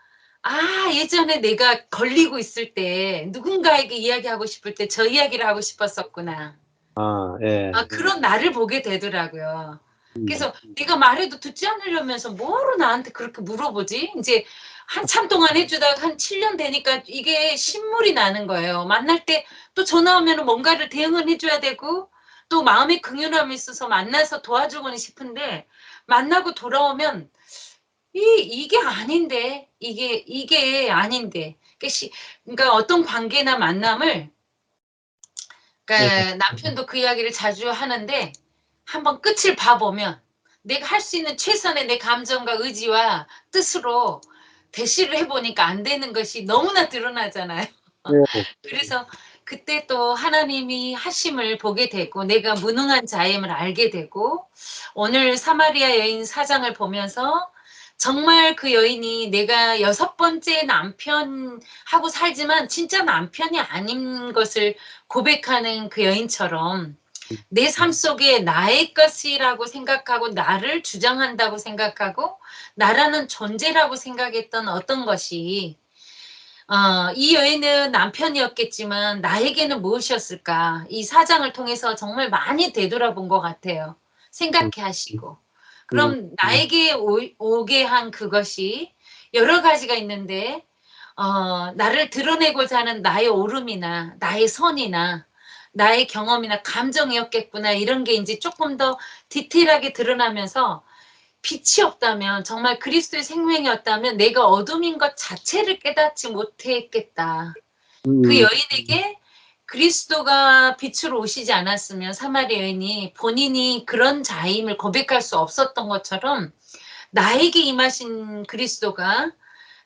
C: 예전에 내가 걸리고 있을 때 누군가에게 이야기하고 싶을 때 저 이야기를 하고 싶었었구나.
A: 예.
C: 그런 나를 보게 되더라고요. 그래서 내가 말해도 듣지 않으려면서 뭐로 나한테 그렇게 물어보지? 이제 한참 동안 해주다가 한 7년 되니까 이게 신물이 나는 거예요. 만날 때 또 전화 오면 뭔가를 대응을 해줘야 되고 또 마음의 긍휼함이 있어서 만나서 도와주고는 싶은데 만나고 돌아오면 이게 아닌데 이게 아닌데 그러니까 어떤 관계나 만남을 그러니까 남편도 그 이야기를 자주 하는데 한번 끝을 봐보면 내가 할 수 있는 최선의 내 감정과 의지와 뜻으로 대시를 해보니까 안 되는 것이 너무나 드러나잖아요. 그래서 그때 또 하나님이 하심을 보게 되고 내가 무능한 자임을 알게 되고 오늘 사마리아 여인 사장을 보면서 정말 그 여인이 내가 6번째 남편하고 살지만 진짜 남편이 아닌 것을 고백하는 그 여인처럼 내 삶 속에 나의 것이라고 생각하고 나를 주장한다고 생각하고 나라는 존재라고 생각했던 어떤 것이 이 여인은 남편이었겠지만 나에게는 무엇이었을까? 이 사장을 통해서 정말 많이 되돌아본 것 같아요. 생각해 하시고. 그럼 나에게 오게 한 그것이 여러 가지가 있는데 나를 드러내고자 하는 나의 오름이나 나의 선이나 나의 경험이나 감정이었겠구나 이런 게 이제 조금 더 디테일하게 드러나면서 빛이 없다면 정말 그리스도의 생명이었다면 내가 어둠인 것 자체를 깨닫지 못했겠다. 그 여인에게 그리스도가 빛으로 오시지 않았으면 사마리아 여인이 본인이 그런 자임을 고백할 수 없었던 것처럼 나에게 임하신 그리스도가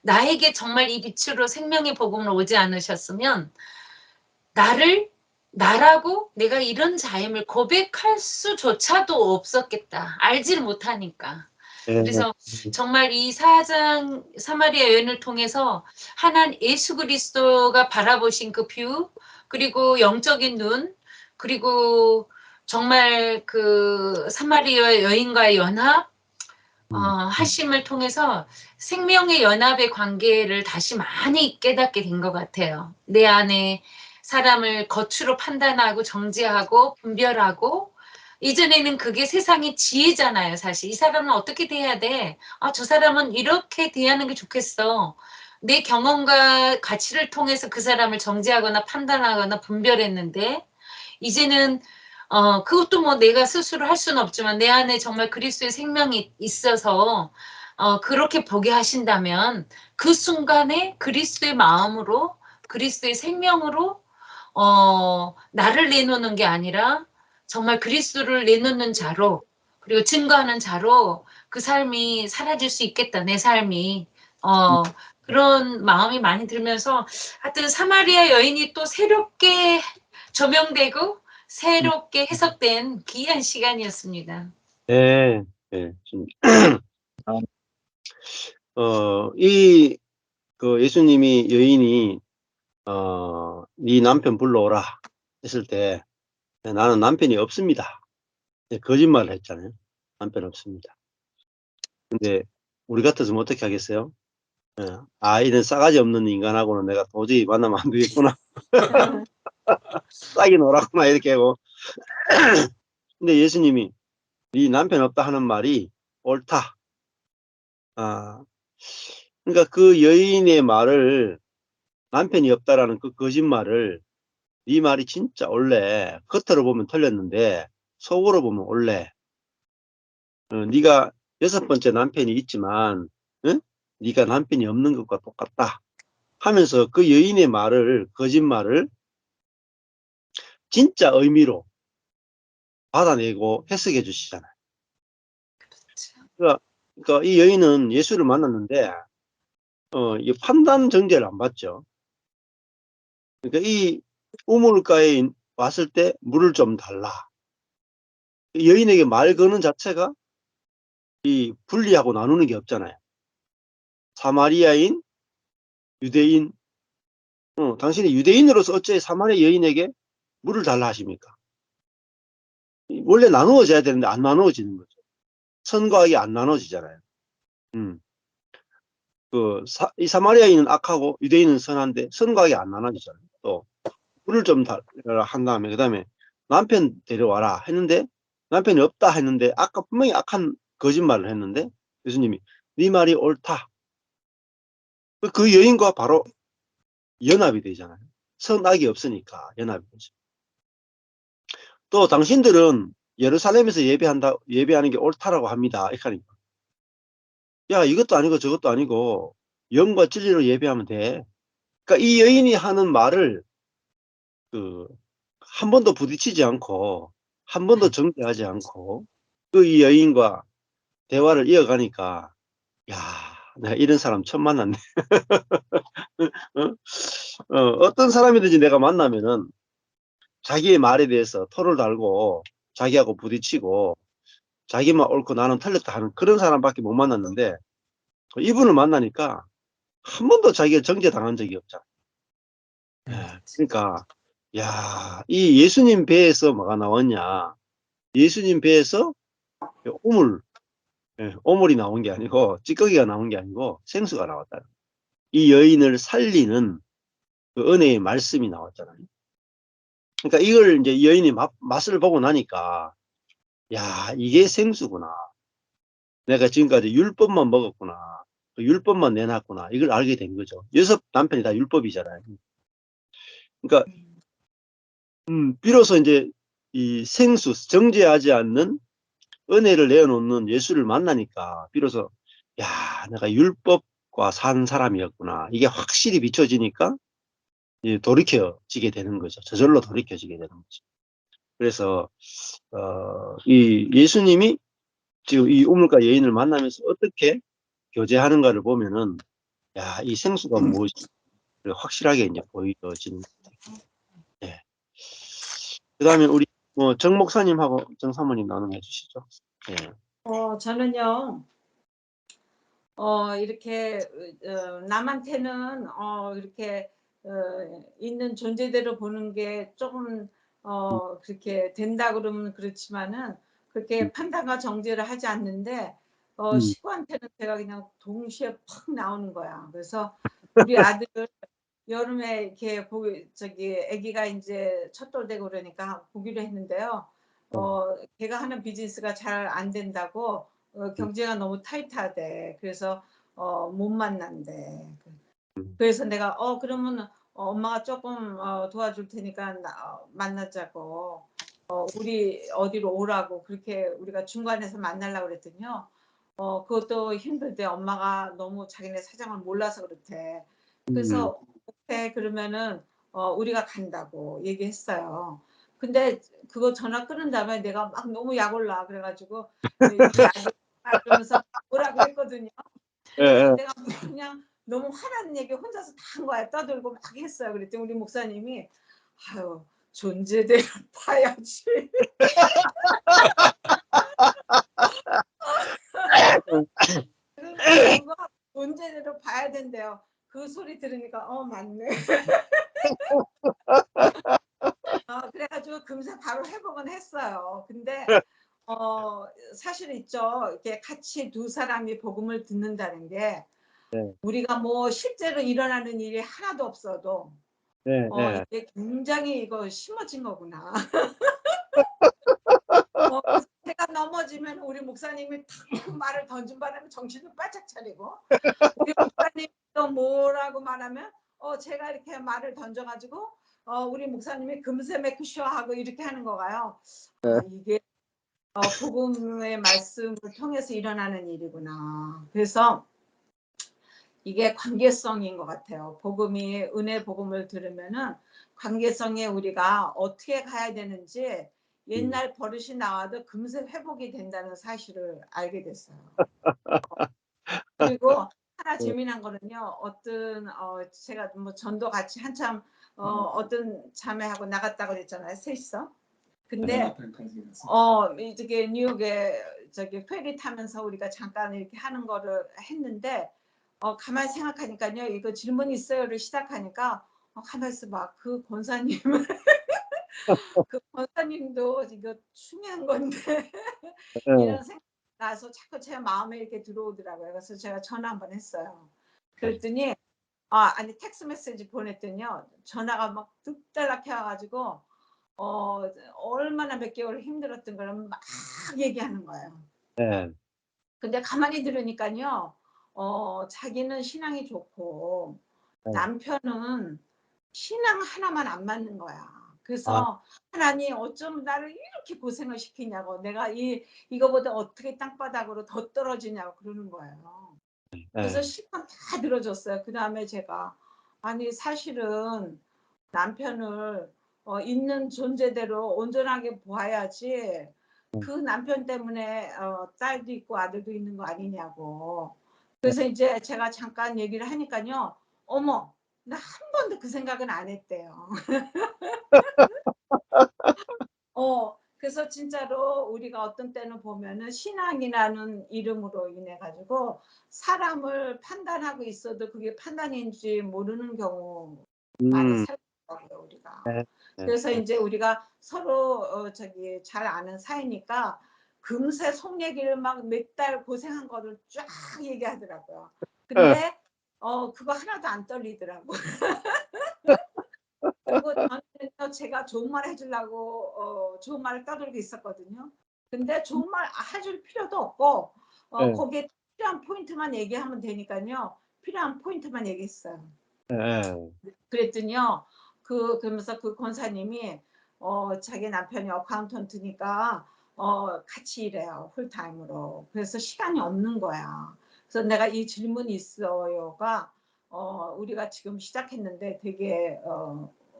C: 나에게 정말 이 빛으로 생명의 복음을 오지 않으셨으면 나라고 내가 이런 자임을 고백할 수조차도 없었겠다. 알지를 못하니까. 그래서 정말 이 사마리아 여인을 통해서 하나님 예수 그리스도가 바라보신 그 뷰, 그리고 영적인 눈, 그리고 정말 그 사마리아 여인과의 연합, 하심을 통해서 생명의 연합의 관계를 다시 많이 깨닫게 된 것 같아요. 내 안에 사람을 겉으로 판단하고 정죄하고 분별하고 이전에는 그게 세상의 지혜잖아요. 사실 이 사람은 어떻게 대해야 돼? 저 사람은 이렇게 대하는 게 좋겠어. 내 경험과 가치를 통해서 그 사람을 정죄하거나 판단하거나 분별했는데 이제는 그것도 뭐 내가 스스로 할 수는 없지만 내 안에 정말 그리스도의 생명이 있어서 그렇게 보게 하신다면 그 순간에 그리스도의 마음으로 그리스도의 생명으로 나를 내놓는 게 아니라 정말 그리스도를 내놓는 자로 그리고 증거하는 자로 그 삶이 사라질 수 있겠다. 내 삶이 그런 마음이 많이 들면서 하여튼 사마리아 여인이 또 새롭게 조명되고 새롭게 해석된 귀한 시간이었습니다.
A: 네, 네. 그 예수님이 여인이 네 남편 불러오라 했을 때 나는 남편이 없습니다. 거짓말을 했잖아요. 남편 없습니다. 근데 우리 같았으면 어떻게 하겠어요? 이런 싸가지 없는 인간하고는 내가 도저히 만나면 안 되겠구나. 싹이 노랗구나 이렇게 하고. 근데 예수님이 네 남편 없다 하는 말이 옳다. 그러니까 그 여인의 말을 남편이 없다라는 그 거짓말을 네 말이 진짜 옳네. 겉으로 보면 틀렸는데 속으로 보면 옳네. 네가 6번째 남편이 있지만 네가 남편이 없는 것과 똑같다 하면서 그 여인의 말을 거짓말을 진짜 의미로 받아내고 해석해 주시잖아요. 그러니까 이 여인은 예수를 만났는데 이 판단 정죄를 안 받죠. 그러니까 이 우물가에 왔을 때 물을 좀 달라. 여인에게 말 거는 자체가 이 분리하고 나누는 게 없잖아요. 사마리아인, 유대인. 당신이 유대인으로서 어째 사마리아 여인에게 물을 달라 하십니까? 원래 나누어져야 되는데 안 나누어지는 거죠. 선과 악이 안 나누어지잖아요. 이 사마리아인은 악하고 유대인은 선한데 선과 악이 안 나눠지잖아요. 또 물을 좀 달라 한 다음에 그 다음에 남편 데려와라 했는데 남편이 없다 했는데 아까 분명히 악한 거짓말을 했는데 예수님이 네 말이 옳다. 그 여인과 바로 연합이 되잖아요. 선악이 없으니까 연합이 되죠. 또 당신들은 예루살렘에서 예배하는 게 옳다라고 합니다. 이렇게 하니까 야, 이것도 아니고 저것도 아니고 영과 진리로 예배하면 돼. 그러니까 이 여인이 하는 말을 한 번도 부딪히지 않고 한 번도 정죄하지 않고 이 여인과 대화를 이어가니까 야, 내가 이런 사람 처음 만났네. 어떤 사람이든지 내가 만나면은 자기의 말에 대해서 토를 달고 자기하고 부딪히고 자기만 옳고 나는 틀렸다 하는 그런 사람밖에 못 만났는데 이분을 만나니까 한 번도 자기가 정죄당한 적이 없잖아. 그러니까 야, 이 예수님 배에서 뭐가 나왔냐? 예수님 배에서 오물이 나온 게 아니고 찌꺼기가 나온 게 아니고 생수가 나왔다. 이 여인을 살리는 그 은혜의 말씀이 나왔잖아요. 그러니까 이걸 이제 이 여인이 맛을 보고 나니까 야, 이게 생수구나. 내가 지금까지 율법만 먹었구나. 그 율법만 내놨구나. 이걸 알게 된 거죠. 6 남편이 다 율법이잖아요. 그러니까 비로소 이제 이 생수, 정죄하지 않는 은혜를 내어놓는 예수를 만나니까 비로소 야, 내가 율법과 산 사람이었구나. 이게 확실히 비춰지니까 돌이켜지게 되는 거죠. 저절로 돌이켜지게 되는 거죠. 그래서 이 예수님이 지금 이 우물가 여인을 만나면서 어떻게 교제하는가를 보면은 야, 이 생수가 무엇인지 확실하게 이제 보여지는 것 같아요. 네. 그다음에 우리 정 목사님하고 정 사모님 나눔해 주시죠. 네.
E: 저는요, 이렇게, 남한테는, 이렇게, 있는 존재대로 보는 게 조금, 그렇게 된다 그러면 그렇지만은, 그렇게 판단과 정죄를 하지 않는데, 식구한테는 제가 그냥 동시에 팍 나오는 거야. 그래서 우리 아들 여름에 이렇게 아기가 이제 첫돌되고 그러니까 보기로 했는데요. 걔가 하는 비즈니스가 잘 안 된다고 경제가 너무 타이트하대. 그래서 못 만난대. 그래서 내가 그러면 엄마가 조금 도와줄 테니까 만나자고. 우리 어디로 오라고 그렇게 우리가 중간에서 만나려고 그랬더니요. 그것도 힘들대. 엄마가 너무 자기네 사정을 몰라서 그렇대. 그래서 오케이 그러면은 우리가 간다고 얘기했어요. 근데 그거 전화 끊은 다음에 내가 막 너무 약 올라 그래가지고 이 약이 그러면서 뭐라고 했거든요. 그래서 내가 그냥 너무 화나는 얘기 혼자서 다 한 거야. 떠들고 막 했어요. 그랬더니 우리 목사님이 아유 존재대로 봐야지. 그거 존재대로 봐야 된대요. 그 소리 들으니까 맞네. 그래가지고 금세 바로 회복은 했어요. 근데 사실 있죠. 이렇게 같이 두 사람이 복음을 듣는다는 게 우리가 뭐 실제로 일어나는 일이 하나도 없어도 이게 굉장히 이거 심어진 거구나. 그래서 제가 넘어지면 우리 목사님이 탁 말을 던진 바람에 정신을 바짝 차리고 우리 목사님이 또 뭐라고 말하면 제가 이렇게 말을 던져가지고 우리 목사님이 금세 메크쇼 하고 이렇게 하는 거가요. 이게 복음의 말씀을 통해서 일어나는 일이구나. 그래서 이게 관계성인 것 같아요. 은혜 복음을 들으면은 관계성에 우리가 어떻게 가야 되는지 옛날 버릇이 나와도 금세 회복이 된다는 사실을 알게 됐어요. 그리고 하나 재미난 거는요. 제가 뭐 전도 같이 한참 어떤 자매하고 나갔다고 그랬잖아요. 셋이서. 근데 이게 뉴욕에 페리 타면서 우리가 잠깐 이렇게 하는 거를 했는데 가만히 생각하니까요. 이거 질문 있어요를 시작하니까 가만히 있어봐. 그 권사님은 그 권사님도 이거 중요한 건데 이런 생각 나서 자꾸 제 마음에 이렇게 들어오더라고요. 그래서 제가 전화 한번 했어요. 그랬더니 아니 텍스트 메시지 보냈더니요. 전화가 막 뚝달락 해와가지고 얼마나 몇 개월 힘들었던 걸 막 얘기하는 거예요.
A: 네.
E: 근데 가만히 들으니까요, 자기는 신앙이 좋고
A: 네.
E: 남편은 신앙 하나만 안 맞는 거야.
A: 아.
E: 그래서 하나님 어쩜 나를 이렇게 고생을 시키냐고, 내가 이거보다 어떻게 땅바닥으로 더 떨어지냐고 그러는 거예요. 그래서
A: 네.
E: 시간 다 들어줬어요. 그 다음에 제가 아니 사실은 남편을 있는 존재대로 온전하게 보아야지 그 남편 때문에 딸도 있고 아들도 있는 거 아니냐고. 그래서 이제 제가 잠깐 얘기를 하니까요. 어머, 나 한 번도 그 생각은 안 했대요. 그래서 진짜로 우리가 어떤 때는 보면은 신앙이라는 이름으로 인해 가지고 사람을 판단하고 있어도 그게 판단인지 모르는 경우 많이 살거든요, 우리가.
A: 네. 네.
E: 그래서 이제 우리가 서로 잘 아는 사이니까 금세 속 얘기를 막 몇 달 고생한 거를 쫙 얘기하더라고요. 근데 그거 하나도 안 떨리더라고. 그리고 저는 제가 좋은 말 해주려고 좋은 말을 떠들고 있었거든요. 근데 좋은 말 해줄 필요도 없고
A: 네.
E: 거기에 필요한 포인트만 얘기하면 되니까요. 필요한 포인트만 얘기했어요.
A: 네.
E: 그랬더니요. 그러면서 그 권사님이 자기 남편이 어카운턴트니까 같이 일해요. 풀타임으로. 그래서 시간이 없는 거야. 그래서 내가 이 질문이 있어요가 우리가 지금 시작했는데 되게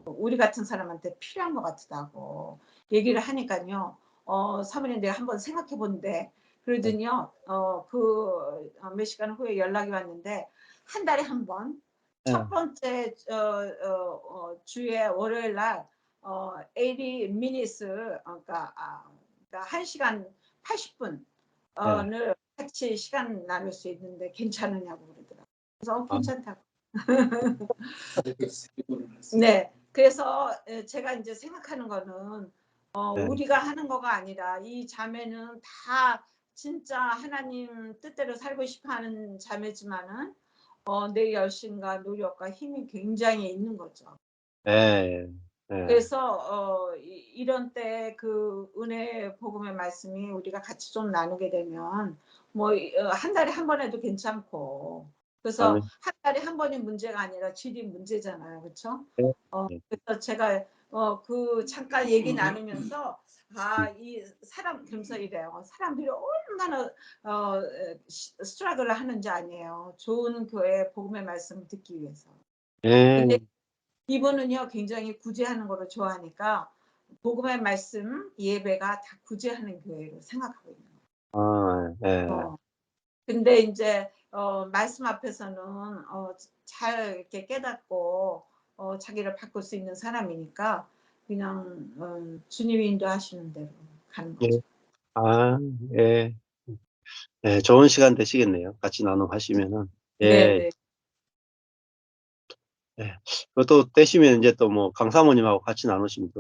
E: 우리 같은 사람한테 필요한 것 같다고 얘기를 하니까요. 사모님 내가 한번 생각해 본데 그러더니요. 몇 시간 후에 연락이 왔는데 한 달에 한 번 첫 번째 주에 월요일 날 80 minutes 그러니까 1시간 80분을 같이 시간 나눌 수 있는데 괜찮으냐고 그러더라고요. 그래서 괜찮다고. 네. 그래서 제가 이제 생각하는 거는 우리가 하는 거가 아니라 이 자매는 다 진짜 하나님 뜻대로 살고 싶어 하는 자매지만은 내 열심과 노력과 힘이 굉장히 있는 거죠.
A: 네. 네.
E: 그래서 이런 때 그 은혜 복음의 말씀이 우리가 같이 좀 나누게 되면 뭐 한 달에 한 번 해도 괜찮고 그래서
A: 아멘.
E: 한 달에 한 번이 문제가 아니라 질이 문제잖아요. 그렇죠?
A: 네.
E: 그래서 제가 그 잠깐 얘기 나누면서 이 사람 그러면서 이래요. 사람들이 얼마나 스트러글을 하는지 아니에요. 좋은 교회 복음의 말씀을 듣기 위해서.
A: 네.
E: 근데 이분은요 굉장히 구제하는 거를 좋아하니까 복음의 말씀 예배가 다 구제하는 교회로 생각하고 있는 거예요.
A: 아, 네.
E: 근데 이제 말씀 앞에서는 잘 이렇게 깨닫고 자기를 바꿀 수 있는 사람이니까 그냥 주님이 인도하시는 대로 가는
A: 예.
E: 거죠.
A: 아, 예. 예, 좋은 시간 되시겠네요. 같이 나눔하시면은. 예.
E: 네네.
A: 예. 그것도 되시면 이제 또 뭐 강사모님하고 같이 나누시면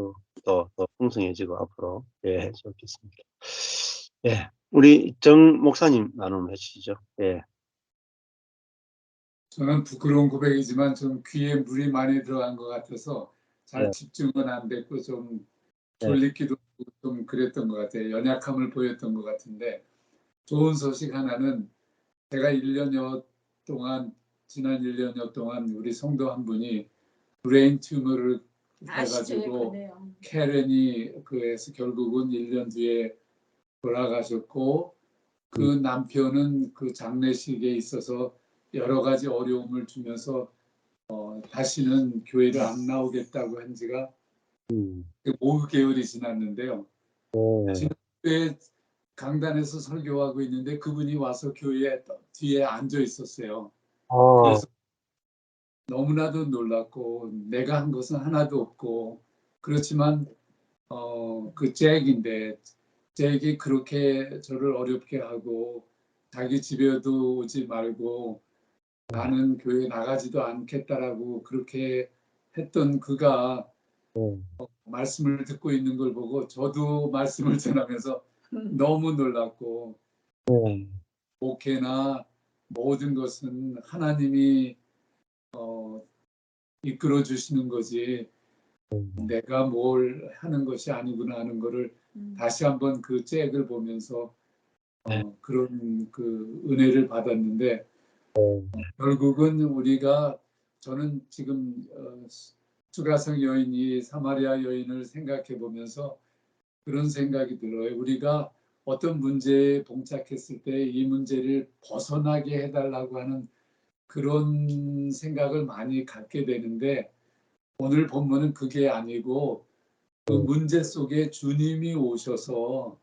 A: 더 풍성해지고 앞으로. 예, 좋겠습니다. 예. 우리 정 목사님 나눔 해주시죠. 예.
F: 저는 부끄러운 고백이지만 좀 귀에 물이 많이 들어간 것 같아서 잘
A: 네.
F: 집중은 안 됐고 좀
A: 네.
F: 졸리기도 하고 좀 그랬던 것 같아요. 연약함을 보였던 것 같은데 좋은 소식 하나는 제가 1년여 동안 지난 1년여 동안 우리 성도 한 분이 브레인 튜머를
E: 아시죠?
F: 해가지고
E: 그네요.
F: 캐런이 그에서 결국은 1년 뒤에 돌아가셨고 그 남편은 그 장례식에 있어서 여러 가지 어려움을 주면서 다시는 교회를 안 나오겠다고 한 지가 5개월이 지났는데요.
A: 네.
F: 지난주에 강단에서 설교하고 있는데 그분이 와서 교회 뒤에 앉아 있었어요. 그래서 너무나도 놀랐고 내가 한 것은 하나도 없고 그렇지만 그 잭이 그렇게 저를 어렵게 하고 자기 집에도 오지 말고 나는 교회 나가지도 않겠다라고 그렇게 했던 그가 말씀을 듣고 있는 걸 보고 저도 말씀을 전하면서 너무 놀랐고 목회나 모든 것은 하나님이 이끌어 주시는 거지 내가 뭘 하는 것이 아니구나 하는 거를 다시 한번 그 잭을 보면서 그런 그 은혜를 받았는데 결국은 우리가 저는 지금 수가성 여인이 사마리아 여인을 생각해 보면서 그런 생각이 들어요. 우리가 어떤 문제에 봉착했을 때 이 문제를 벗어나게 해달라고 하는 그런 생각을 많이 갖게 되는데 오늘 본문은 그게 아니고 그 문제 속에 주님이 오셔서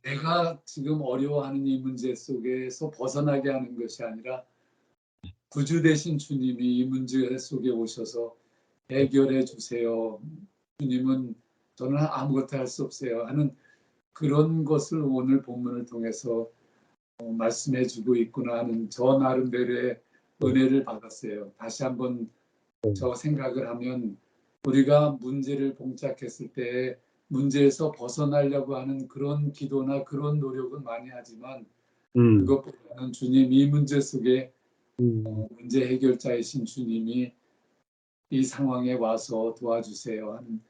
F: 내가 지금 어려워하는 이 문제 속에서 벗어나게 하는 것이 아니라 구주 되신 주님이 이 문제 속에 오셔서 해결해 주세요. 주님은 저는 아무것도 할 수 없어요 하는 그런 것을 오늘 본문을 통해서 말씀해 주고 있구나 하는 저 나름대로의 은혜를 받았어요. 다시 한번 저 생각을 하면 우리가 문제를 봉착했을 때 문제에서 벗어나려고 하는 그런 기도나 그런 노력은 많이 하지만 그것보다는 주님 이 문제 속에 문제 해결자이신 주님이 이 상황에 와서 도와주세요 하는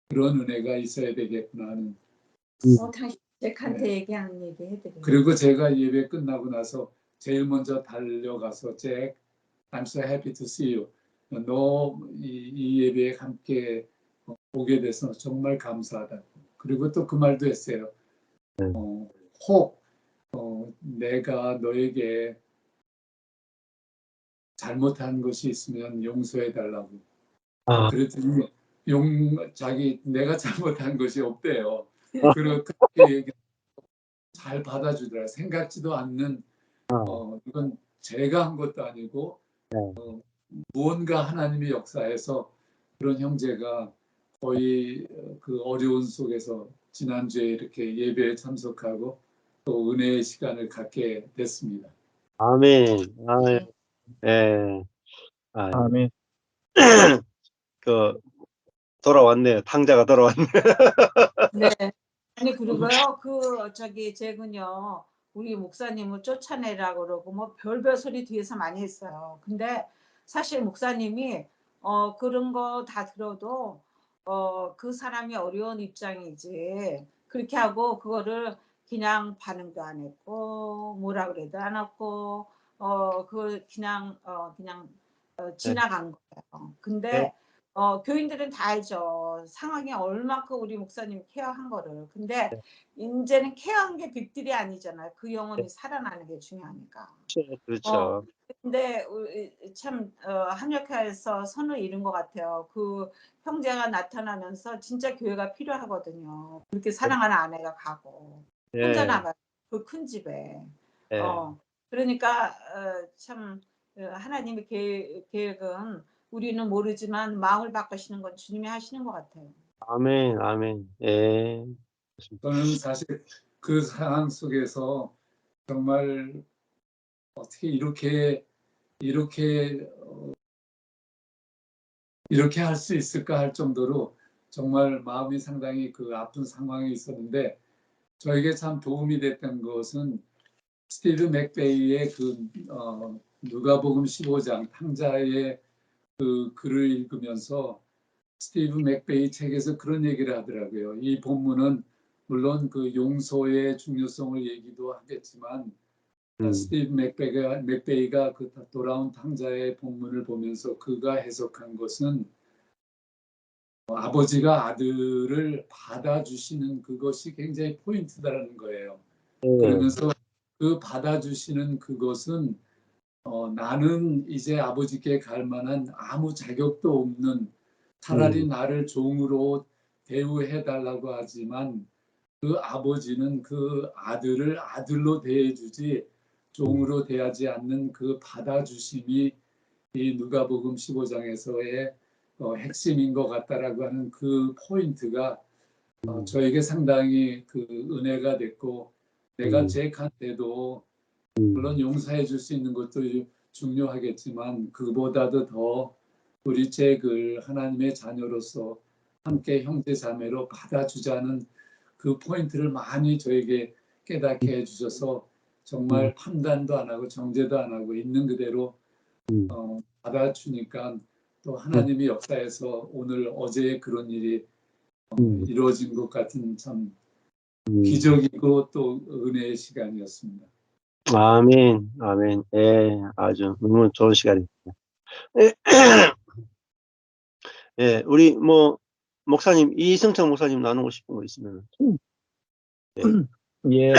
F: 그런 은혜가 있어야 되겠구나 하는
E: 당신 잭한테
F: 네.
E: 얘기한 얘기 해드려요.
F: 그리고 제가 예배 끝나고 나서 제일 먼저 달려가서 잭, I'm so happy to see you. 너 이 예배에 함께 오게 돼서 정말 감사하다. 그리고 또 그 말도 했어요. 혹 내가 너에게 잘못한 것이 있으면 용서해 달라고. 그랬더니 자기 내가 잘못한 것이 없대요. 그렇게 얘기 잘 받아주더라. 생각지도 않는 이건 제가 한 것도 아니고 무언가 하나님의 역사에서 그런 형제가 거의 그 어려운 속에서 지난주에 이렇게 예배에 참석하고 또 은혜의 시간을 갖게 됐습니다.
A: 아멘. 아멘. 예. 아,
B: 아멘.
A: 그 돌아왔네요. 탕자가 돌아왔네.
E: 네. 아니 그리고요 저기 잭은요 우리 목사님을 쫓아내라고 그러고 뭐 별별 소리 뒤에서 많이 했어요. 근데 사실 목사님이 그런 거 다 들어도 그 사람이 어려운 입장이지 그렇게 하고 그거를 그냥 반응도 안 했고 뭐라 그래도 안 했고 그걸 그냥 지나간 거예요. 근데 교인들은 다 알죠. 상황이 얼마큼 우리 목사님 케어한 거를. 근데 이제는 케어한 게 빅딜이 아니잖아요. 그 영혼이 살아나는 게 중요하니까.
A: 그렇죠.
E: 근데 참 한역회에서 선을 잃은 것 같아요. 그 형제가 나타나면서 진짜 교회가 필요하거든요. 그렇게 사랑하는 아내가 가고 혼자
A: 예.
E: 나가 그 큰 집에.
A: 예.
E: 그러니까 참 하나님의 계획은 우리는 모르지만 마음을 바꾸시는 건 주님이 하시는 것 같아요.
A: 아멘. 아멘. 예.
F: 저는 사실 그 상황 속에서 정말 어떻게 이렇게 할 수 있을까 할 정도로 정말 마음이 상당히 그 아픈 상황이 있었는데 저에게 참 도움이 됐던 것은 스티브 맥베이의 그 누가복음 15장 탕자의 그 글을 읽으면서 스티브 맥베이 책에서 그런 얘기를 하더라고요. 이 본문은 물론 그 용서의 중요성을 얘기도 하겠지만 스티브 맥베이가 그 돌아온 탕자의 본문을 보면서 그가 해석한 것은 아버지가 아들을 받아주시는 그것이 굉장히 포인트다라는 거예요. 그러면서 그 받아주시는 그것은 나는 이제 아버지께 갈 만한 아무 자격도 없는 차라리 나를 종으로 대우해 달라고 하지만 그 아버지는 그 아들을 아들로 대해주지 종으로 대하지 않는 그 받아주심이 이 누가복음 15장에서의 핵심인 것 같다라고 하는 그 포인트가 저에게 상당히 그 은혜가 됐고 내가 잭한테도 물론 용서해 줄 수 있는 것도 중요하겠지만 그보다도 더 우리 잭을 하나님의 자녀로서 함께 형제 자매로 받아주자는 그 포인트를 많이 저에게 깨닫게 해주셔서 정말 판단도 안 하고 정죄도 안 하고 있는 그대로 받아주니까 또 하나님이 역사에서 오늘 어제 그런 일이 이루어진 것 같은 참 기적이고 또 은혜의 시간이었습니다.
A: 아멘, 아멘. 예, 아주 너무 좋은 시간입니다. 예, 우리 목사님, 이승철 목사님 나누고 싶은 거 있으면.
B: 예.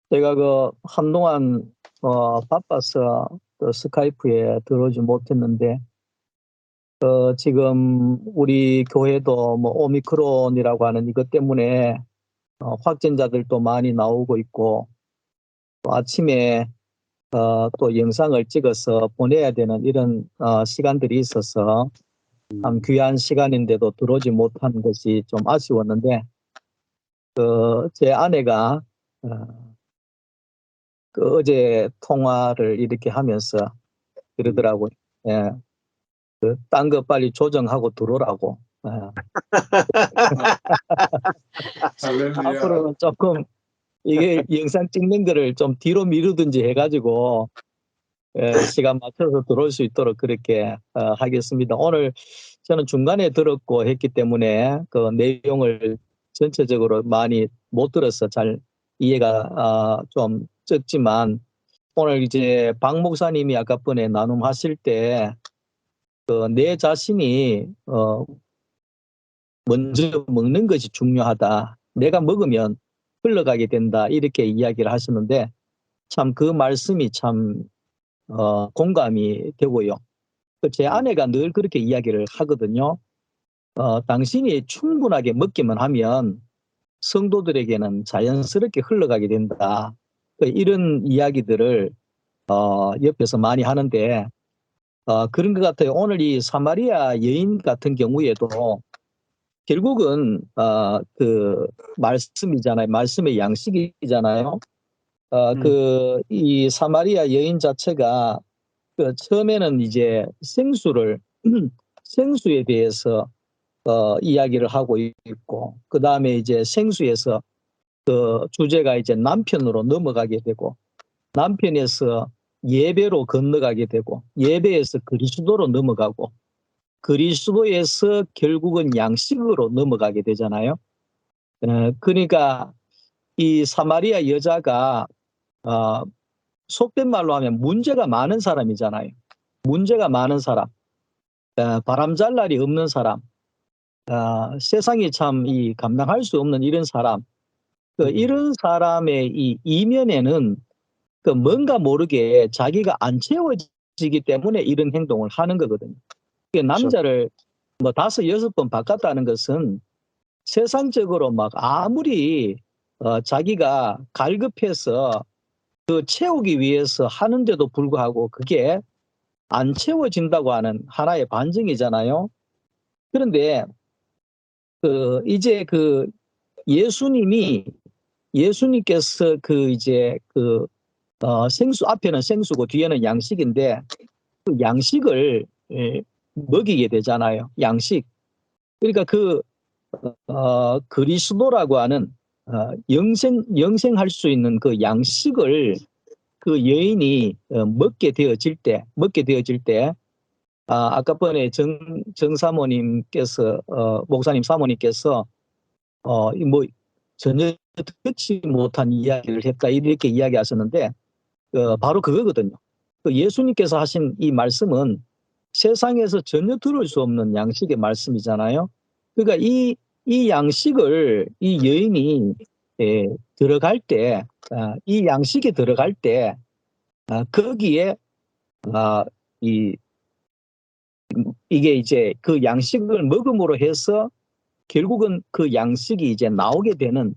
B: 제가 한동안 바빠서 스카이프에 들어오지 못했는데 지금 우리 교회도 오미크론이라고 하는 이것 때문에 확진자들도 많이 나오고 있고 또 아침에 또 영상을 찍어서 보내야 되는 이런 시간들이 있어서 참 귀한 시간인데도 들어오지 못한 것이 좀 아쉬웠는데 제 아내가 어제 통화를 이렇게 하면서 그러더라고요. 예. 딴 거 빨리 조정하고 들어오라고. 예.
F: 할렐루야.
B: 앞으로는 조금 이게 영상 찍는 거를 좀 뒤로 미루든지 해가지고 시간 맞춰서 들어올 수 있도록 그렇게 하겠습니다. 오늘 저는 중간에 들었고 했기 때문에 그 내용을 전체적으로 많이 못 들어서 잘 이해가 좀 적지만 오늘 이제 박 목사님이 아까 번에 나눔하실 때 내 자신이 먼저 먹는 것이 중요하다. 내가 먹으면 흘러가게 된다. 이렇게 이야기를 하시는데 참 그 말씀이 참 공감이 되고요. 제 아내가 늘 그렇게 이야기를 하거든요. 당신이 충분하게 먹기만 하면 성도들에게는 자연스럽게 흘러가게 된다. 이런 이야기들을 옆에서 많이 하는데 그런 것 같아요. 오늘 이 사마리아 여인 같은 경우에도 결국은 그 말씀이잖아요. 말씀의 양식이잖아요. 이 사마리아 여인 자체가 처음에는 이제 생수에 대해서 이야기를 하고 있고, 그 다음에 이제 생수에서 주제가 이제 남편으로 넘어가게 되고, 남편에서 예배로 건너가게 되고, 예배에서 그리스도로 넘어가고, 그리스도에서 결국은 양식으로 넘어가게 되잖아요. 그러니까 이 사마리아 여자가 속된 말로 하면 문제가 많은 사람이잖아요. 문제가 많은 사람, 바람잘 날이 없는 사람, 세상이 참 감당할 수 없는 이런 사람, 이런 사람의 이 이면에는 뭔가 모르게 자기가 안 채워지기 때문에 이런 행동을 하는 거거든요. 남자를 5, 6번 바꿨다는 것은 세상적으로 막 아무리 자기가 갈급해서 채우기 위해서 하는데도 불구하고 그게 안 채워진다고 하는 하나의 반증이잖아요. 그런데 이제 예수님께서 이제 생수 앞에는 생수고 뒤에는 양식인데 그 양식을 먹이게 되잖아요. 양식. 그러니까 그리스도라고 하는 영생할 수 있는 그 양식을 그 여인이 먹게 되어질 때 아까 번에 정 사모님께서 목사님 사모님께서 전혀 듣지 못한 이야기를 했다 이렇게 이야기하셨는데 바로 그거거든요. 예수님께서 하신 이 말씀은 세상에서 전혀 들을 수 없는 양식의 말씀이잖아요. 그러니까 이 양식을 이 여인이 들어갈 때, 이 양식에 들어갈 때 거기에 이게 이제 그 양식을 먹음으로 해서 결국은 그 양식이 이제 나오게 되는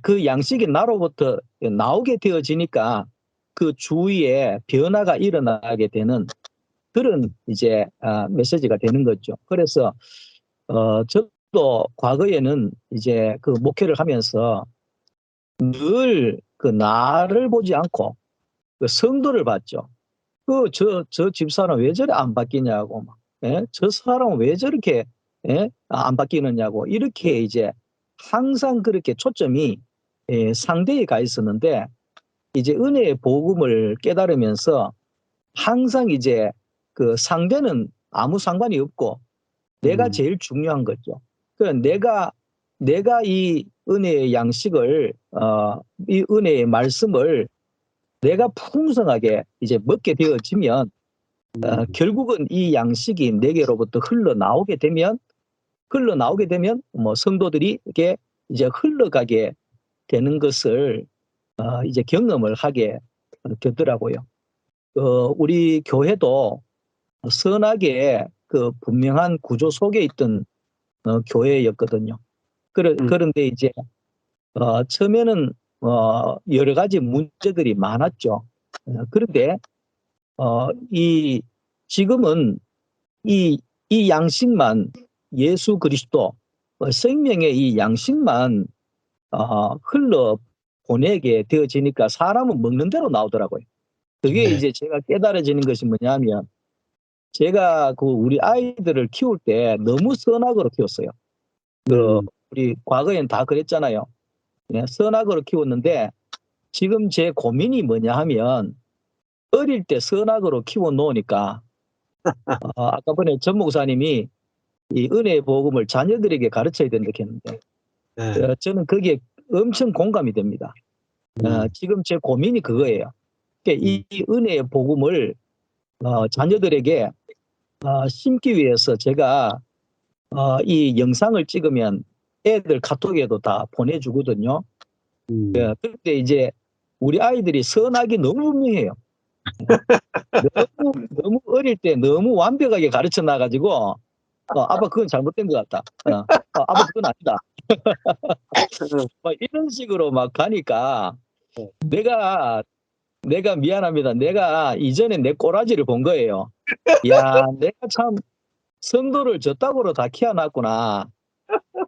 B: 그 양식이 나로부터 나오게 되어지니까 그 주위에 변화가 일어나게 되는 그런 이제 메시지가 되는 거죠. 그래서 저도 과거에는 이제 그 목회를 하면서 늘 그 나를 보지 않고 그 성도를 봤죠. 저 집사람 왜 저래 안 바뀌냐고 막, 예? 저 사람은 왜 저렇게 안 바뀌느냐고 이렇게 이제 항상 그렇게 초점이 상대에 가 있었는데 이제 은혜의 복음을 깨달으면서 항상 이제 그 상대는 아무 상관이 없고 내가 제일 중요한 거죠. 그러니까 내가 이 은혜의 양식을 이 은혜의 말씀을 내가 풍성하게 이제 먹게 되어지면 결국은 이 양식이 내게로부터 흘러나오게 되면 뭐 성도들이 이렇게 이제 흘러가게 되는 것을 이제 경험을 하게 되더라고요. 우리 교회도 선하게 그 분명한 구조 속에 있던 교회였거든요. 그런데 이제 처음에는 여러 가지 문제들이 많았죠. 그런데 지금은 이 양식만 예수 그리스도 생명의 이 양식만 흘러 보내게 되어지니까 사람은 먹는 대로 나오더라고요. 그게
D: 네.
B: 이제 제가 깨달아지는 것이 뭐냐면 제가 그 우리 아이들을 키울 때 너무 선악으로 키웠어요. 우리 과거엔 다 그랬잖아요. 네, 선악으로 키웠는데 지금 제 고민이 뭐냐 하면 어릴 때 선악으로 키워 놓으니까 아까 전에 전 목사님이 이 은혜의 복음을 자녀들에게 가르쳐야 된다 했는데
A: 네.
B: 저는 거기에 엄청 공감이 됩니다. 지금 제 고민이 그거예요. 그러니까 이 은혜의 복음을 자녀들에게 심기 위해서 제가 이 영상을 찍으면 애들 카톡에도 다 보내주거든요. 그런데 이제 우리 아이들이 선악이 너무 분명해요. 너무 어릴 때 너무 완벽하게 가르쳐 놔가지고 아빠 그건 잘못된 것 같다. 아빠 그건 아니다. 막 이런 식으로 막 가니까 내가 미안합니다. 내가 이전에 내 꼬라지를 본 거예요. 야, 내가 참 성도를 저따구로 다 키워놨구나.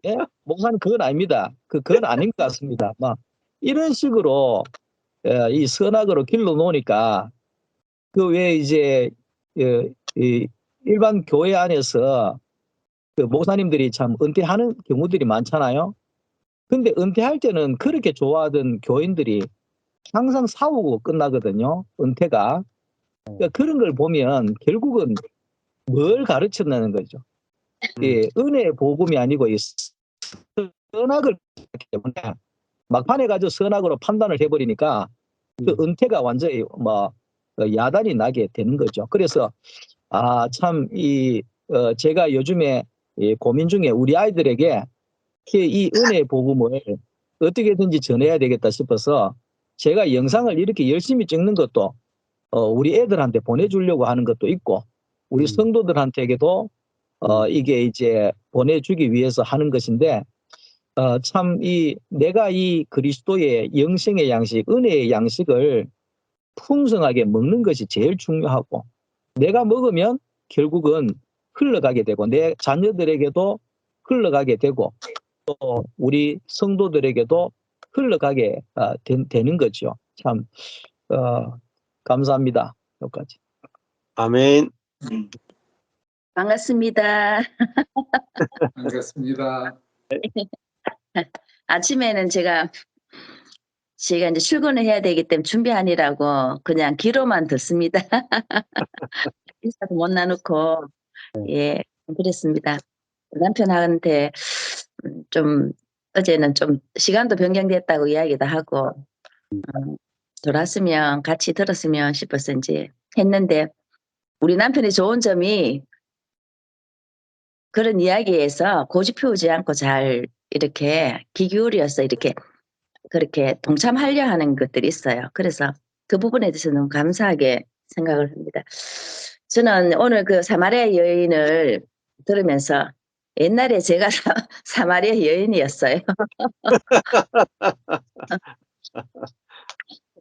B: 예? 목사님 그건 아닙니다. 그건 아닌 것 같습니다. 막 이런 식으로 이 선악으로 길러 놓으니까 그 왜 이제 이 일반 교회 안에서 그 목사님들이 참 은퇴하는 경우들이 많잖아요. 근데 은퇴할 때는 그렇게 좋아하던 교인들이 항상 싸우고 끝나거든요. 은퇴가. 그러니까 그런 걸 보면 결국은 뭘 가르쳤다는 거죠. 예, 은혜의 복음이 아니고 이 선악을 했기 때문에 막판에 가지고 선악으로 판단을 해버리니까 그 은퇴가 완전히 뭐 야단이 나게 되는 거죠. 그래서 참 제가 요즘에 고민 중에 우리 아이들에게 이 은혜의 복음을 어떻게든지 전해야 되겠다 싶어서 제가 영상을 이렇게 열심히 찍는 것도 우리 애들한테 보내주려고 하는 것도 있고 우리 성도들한테도 이게 이제 보내주기 위해서 하는 것인데 참 내가 이 그리스도의 영생의 양식, 은혜의 양식을 풍성하게 먹는 것이 제일 중요하고 내가 먹으면 결국은 흘러가게 되고 내 자녀들에게도 흘러가게 되고 또 우리 성도들에게도 흘러가게 되는 거죠. 참 감사합니다. 여기까지.
A: 아멘.
G: 반갑습니다.
F: 반갑습니다.
G: 아침에는 제가 이제 출근을 해야 되기 때문에 준비하느라고 그냥 귀로만 듣습니다. 인사도 못 나누고 예 그랬습니다. 남편한테 좀 어제는 좀 시간도 변경됐다고 이야기도 하고 돌았으면 같이 들었으면 싶어서 이제 했는데 우리 남편의 좋은 점이 그런 이야기에서 고집 피우지 않고 잘 이렇게 귀 기울여서 이렇게 그렇게 동참하려 하는 것들이 있어요. 그래서 그 부분에 대해서 너무 감사하게 생각을 합니다. 저는 오늘 그 사마리아 여인을 들으면서 옛날에 제가 사마리아 여인이었어요.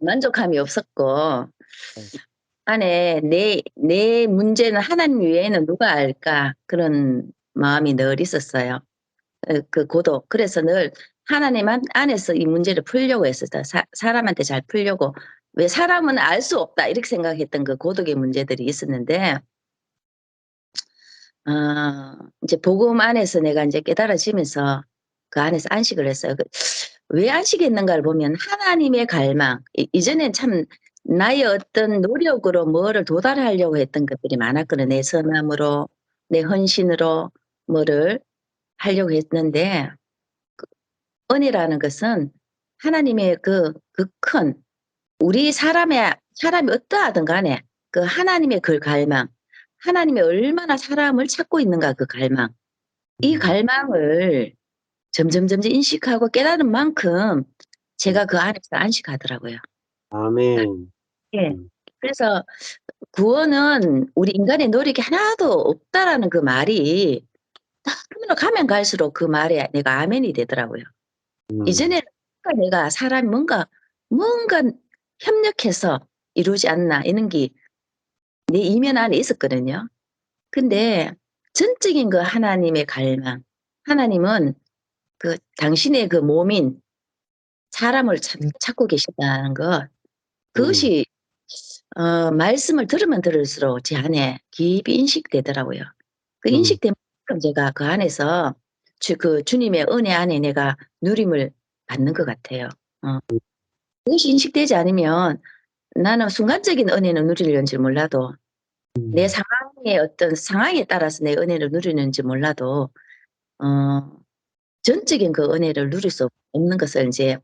G: 만족함이 없었고 안에 내 문제는 하나님 외에는 누가 알까 그런 마음이 늘 있었어요. 그 고독. 그래서 늘 하나님 안에서 이 문제를 풀려고 했었어요. 사람한테 잘 풀려고. 왜 사람은 알 수 없다 이렇게 생각했던 그 고독의 문제들이 있었는데 이제 복음 안에서 내가 이제 깨달아지면서 그 안에서 안식을 했어요. 왜 안식했는가를 보면 하나님의 갈망. 이전엔 참 나의 어떤 노력으로 뭐를 도달하려고 했던 것들이 많았거든. 내 선함으로, 내 헌신으로 뭐를 하려고 했는데, 은혜라는 것은 하나님의 그 큰, 사람이 어떠하든 간에 그 하나님의 그 갈망, 하나님이 얼마나 사람을 찾고 있는가 그 갈망, 이 갈망을 점점 인식하고 깨달은 만큼 제가 그 안에서 안식하더라고요.
A: 아멘.
G: 예. 그래서 구원은 우리 인간의 노력이 하나도 없다라는 그 말이 가면 갈수록 그 말에 내가 아멘이 되더라고요. 이전에는 내가 사람이 뭔가 협력해서 이루지 않나 이런 게 내 이면 안에 있었거든요. 근데 전적인 그 하나님의 갈망, 하나님은 그 당신의 그 몸인 사람을 찾고 계시다는 것, 그것이 말씀을 들으면 들을수록 제 안에 깊이 인식되더라고요. 그 인식된 만큼 제가 그 안에서 그 주님의 은혜 안에 내가 누림을 받는 것 같아요. 그것이 인식되지 않으면 나는 순간적인 은혜는 누리는지 몰라도 내 상황의 어떤 상황에 따라서 내 은혜를 누리는지 몰라도 전적인 그 은혜를 누릴 수 없는 것을 이제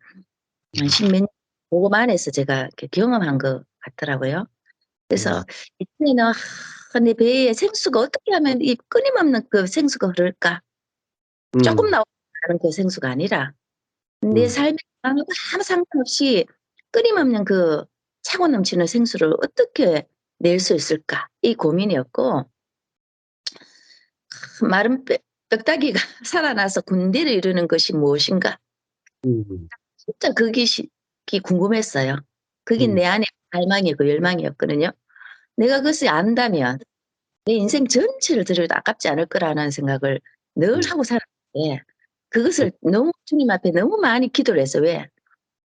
G: 십몇 년 복음 안에서 제가 이렇게 경험한 것 같더라고요. 그래서 이때는 내 배에 생수가 어떻게 하면 이 끊임없는 그 생수가 흐를까? 조금 나오는 그 생수가 아니라 내 삶의 상황과 아무 상관없이 끊임없는 그 차고 넘치는 생수를 어떻게 낼 수 있을까? 이 고민이었고, 마른 뼈다귀가 살아나서 군대를 이루는 것이 무엇인가? 진짜 그게 궁금했어요. 그게 내 안의 갈망이고 열망이었거든요. 내가 그것을 안다면 내 인생 전체를 드려도 아깝지 않을 거라는 생각을 늘 하고 살았는데, 그것을 너무 주님 앞에 너무 많이 기도를 했어요. 왜?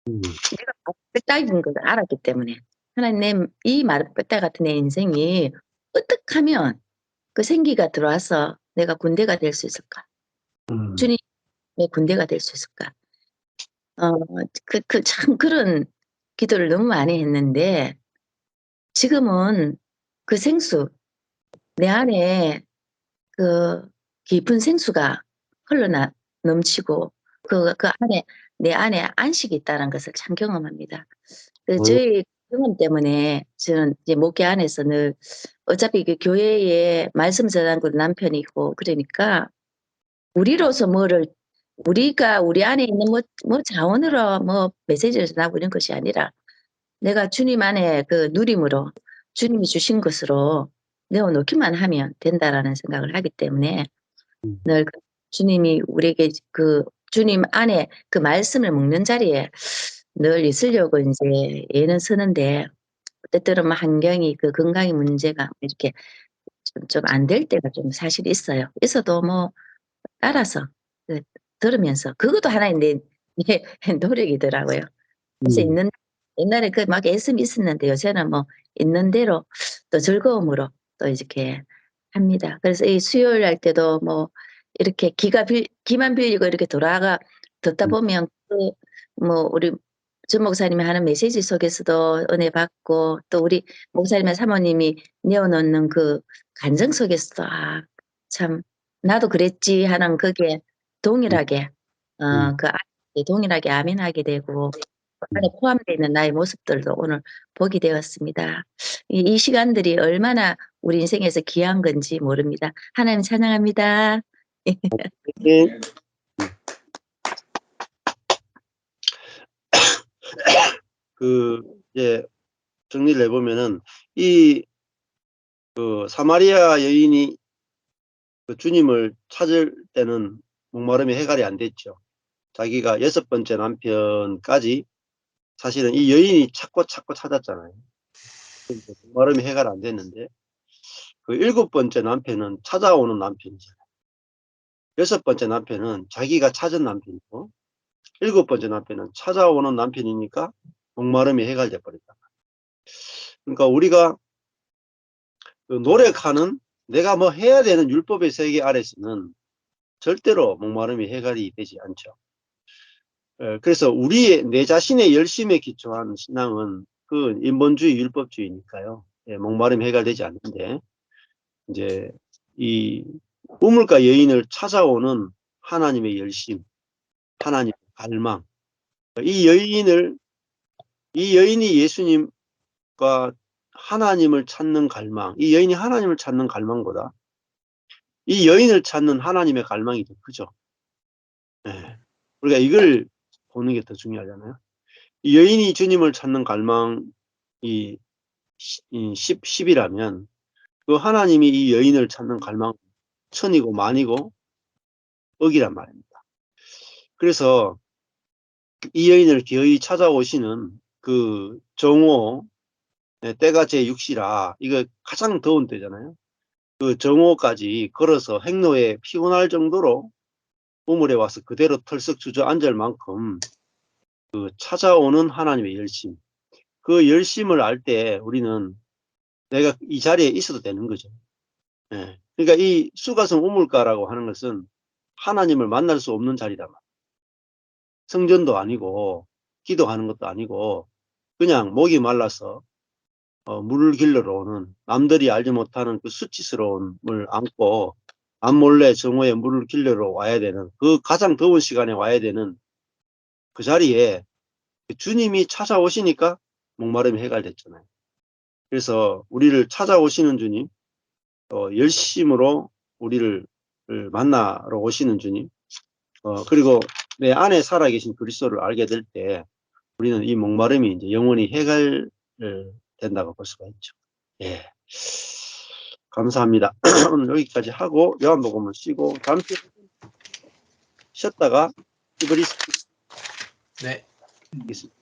G: 내가 뼈다귀인 걸 알았기 때문에. 하나님, 이 마른 뼈다귀 같은 내 인생이 어떻게 하면 그 생기가 들어와서 내가 군대가 될 수 있을까? 주님의 군대가 될 수 있을까? 참 그런 기도를 너무 많이 했는데, 지금은 그 생수, 내 안에 그 깊은 생수가 넘치고, 그 안에, 내 안에 안식이 있다는 것을 참 경험합니다. 저희 경험 때문에 저는 이제 목회 안에서 늘 어차피 그 교회에 말씀 전하는 남편이고, 그러니까 우리로서 우리가 우리 안에 있는 자원으로 메시지를 전하고 이런 것이 아니라 내가 주님 안에 그 누림으로 주님이 주신 것으로 내어놓기만 하면 된다라는 생각을 하기 때문에 늘 주님이 우리에게 그 주님 안에 그 말씀을 먹는 자리에 늘 있으려고 이제 애는 쓰는데, 때때로 환경이 그 건강의 문제가 이렇게 좀 안 될 때가 좀 사실 있어요. 있어도 따라서 그 들으면서 그것도 하나의 내 노력이더라고요. 그래서 옛날에 그 막 애쓰면 있었는데 요새는 있는 대로 또 즐거움으로 또 이렇게 합니다. 그래서 이 수요일 할 때도 이렇게 기만 빌리고 이렇게 듣다 보면 우리 전 목사님이 하는 메시지 속에서도 은혜 받고, 또 우리 목사님의 사모님이 내어놓는 그 간증 속에서도 참 나도 그랬지 하는 그게 동일하게 그 안에 동일하게 아멘하게 되고, 안에 포함되어 있는 나의 모습들도 오늘 보게 되었습니다. 이 시간들이 얼마나 우리 인생에서 귀한 건지 모릅니다. 하나님 찬양합니다.
A: 예. 이제 정리를 해보면은 그 사마리아 여인이 그 주님을 찾을 때는 목마름이 해결이 안 됐죠. 자기가 6번째 남편까지 사실은 이 여인이 찾고 찾았잖아요. 목마름이 해결 안 됐는데, 그 7번째 남편은 찾아오는 남편이잖아요. 6번째 남편은 자기가 찾은 남편이고, 7번째 남편은 찾아오는 남편이니까 목마름이 해결돼 버렸다. 그러니까 우리가 그 노력하는, 내가 해야 되는 율법의 세계 아래서는 절대로 목마름이 해결이 되지 않죠. 그래서 내 자신의 열심에 기초한 신앙은 그 인본주의 율법주의니까요. 예, 목마름이 해결되지 않는데 이제 이 우물가 여인을 찾아오는 하나님의 열심, 하나님의 갈망, 이 여인이 예수님과 하나님을 찾는 갈망, 이 여인이 하나님을 찾는 갈망보다 이 여인을 찾는 하나님의 갈망이 더 크죠. 예. 우리가 이걸 보는 게 더 중요하잖아요. 이 여인이 주님을 찾는 갈망이 10이라면 그 하나님이 이 여인을 찾는 갈망 천이고 만이고 억이란 말입니다. 그래서 이 여인을 기어이 찾아오시는 그 정오, 때가 제6시라 이거 가장 더운 때잖아요. 그 정오까지 걸어서 행로에 피곤할 정도로 우물에 와서 그대로 털썩 주저앉을 만큼 그 찾아오는 하나님의 열심, 그 열심을 알 때 우리는 내가 이 자리에 있어도 되는 거죠. 예. 그러니까 이 수가성 우물가라고 하는 것은 하나님을 만날 수 없는 자리다. 성전도 아니고 기도하는 것도 아니고 그냥 목이 말라서 물을 길러러 오는, 남들이 알지 못하는 그 수치스러움을 안고 남몰래 정오에 물을 길러러 와야 되는, 그 가장 더운 시간에 와야 되는 그 자리에 주님이 찾아오시니까 목마름이 해결됐잖아요. 그래서 우리를 찾아오시는 주님, 열심으로 우리를 만나러 오시는 주님, 그리고 내 안에 살아계신 그리스도를 알게 될 때 우리는 이 목마름이 이제 영원히 해결된다고 볼 수가 있죠. 예. 감사합니다. 오늘 여기까지 하고 요한복음을 쉬고 잠시 쉬었다가 히브리서
D: 네.
A: 있습니다.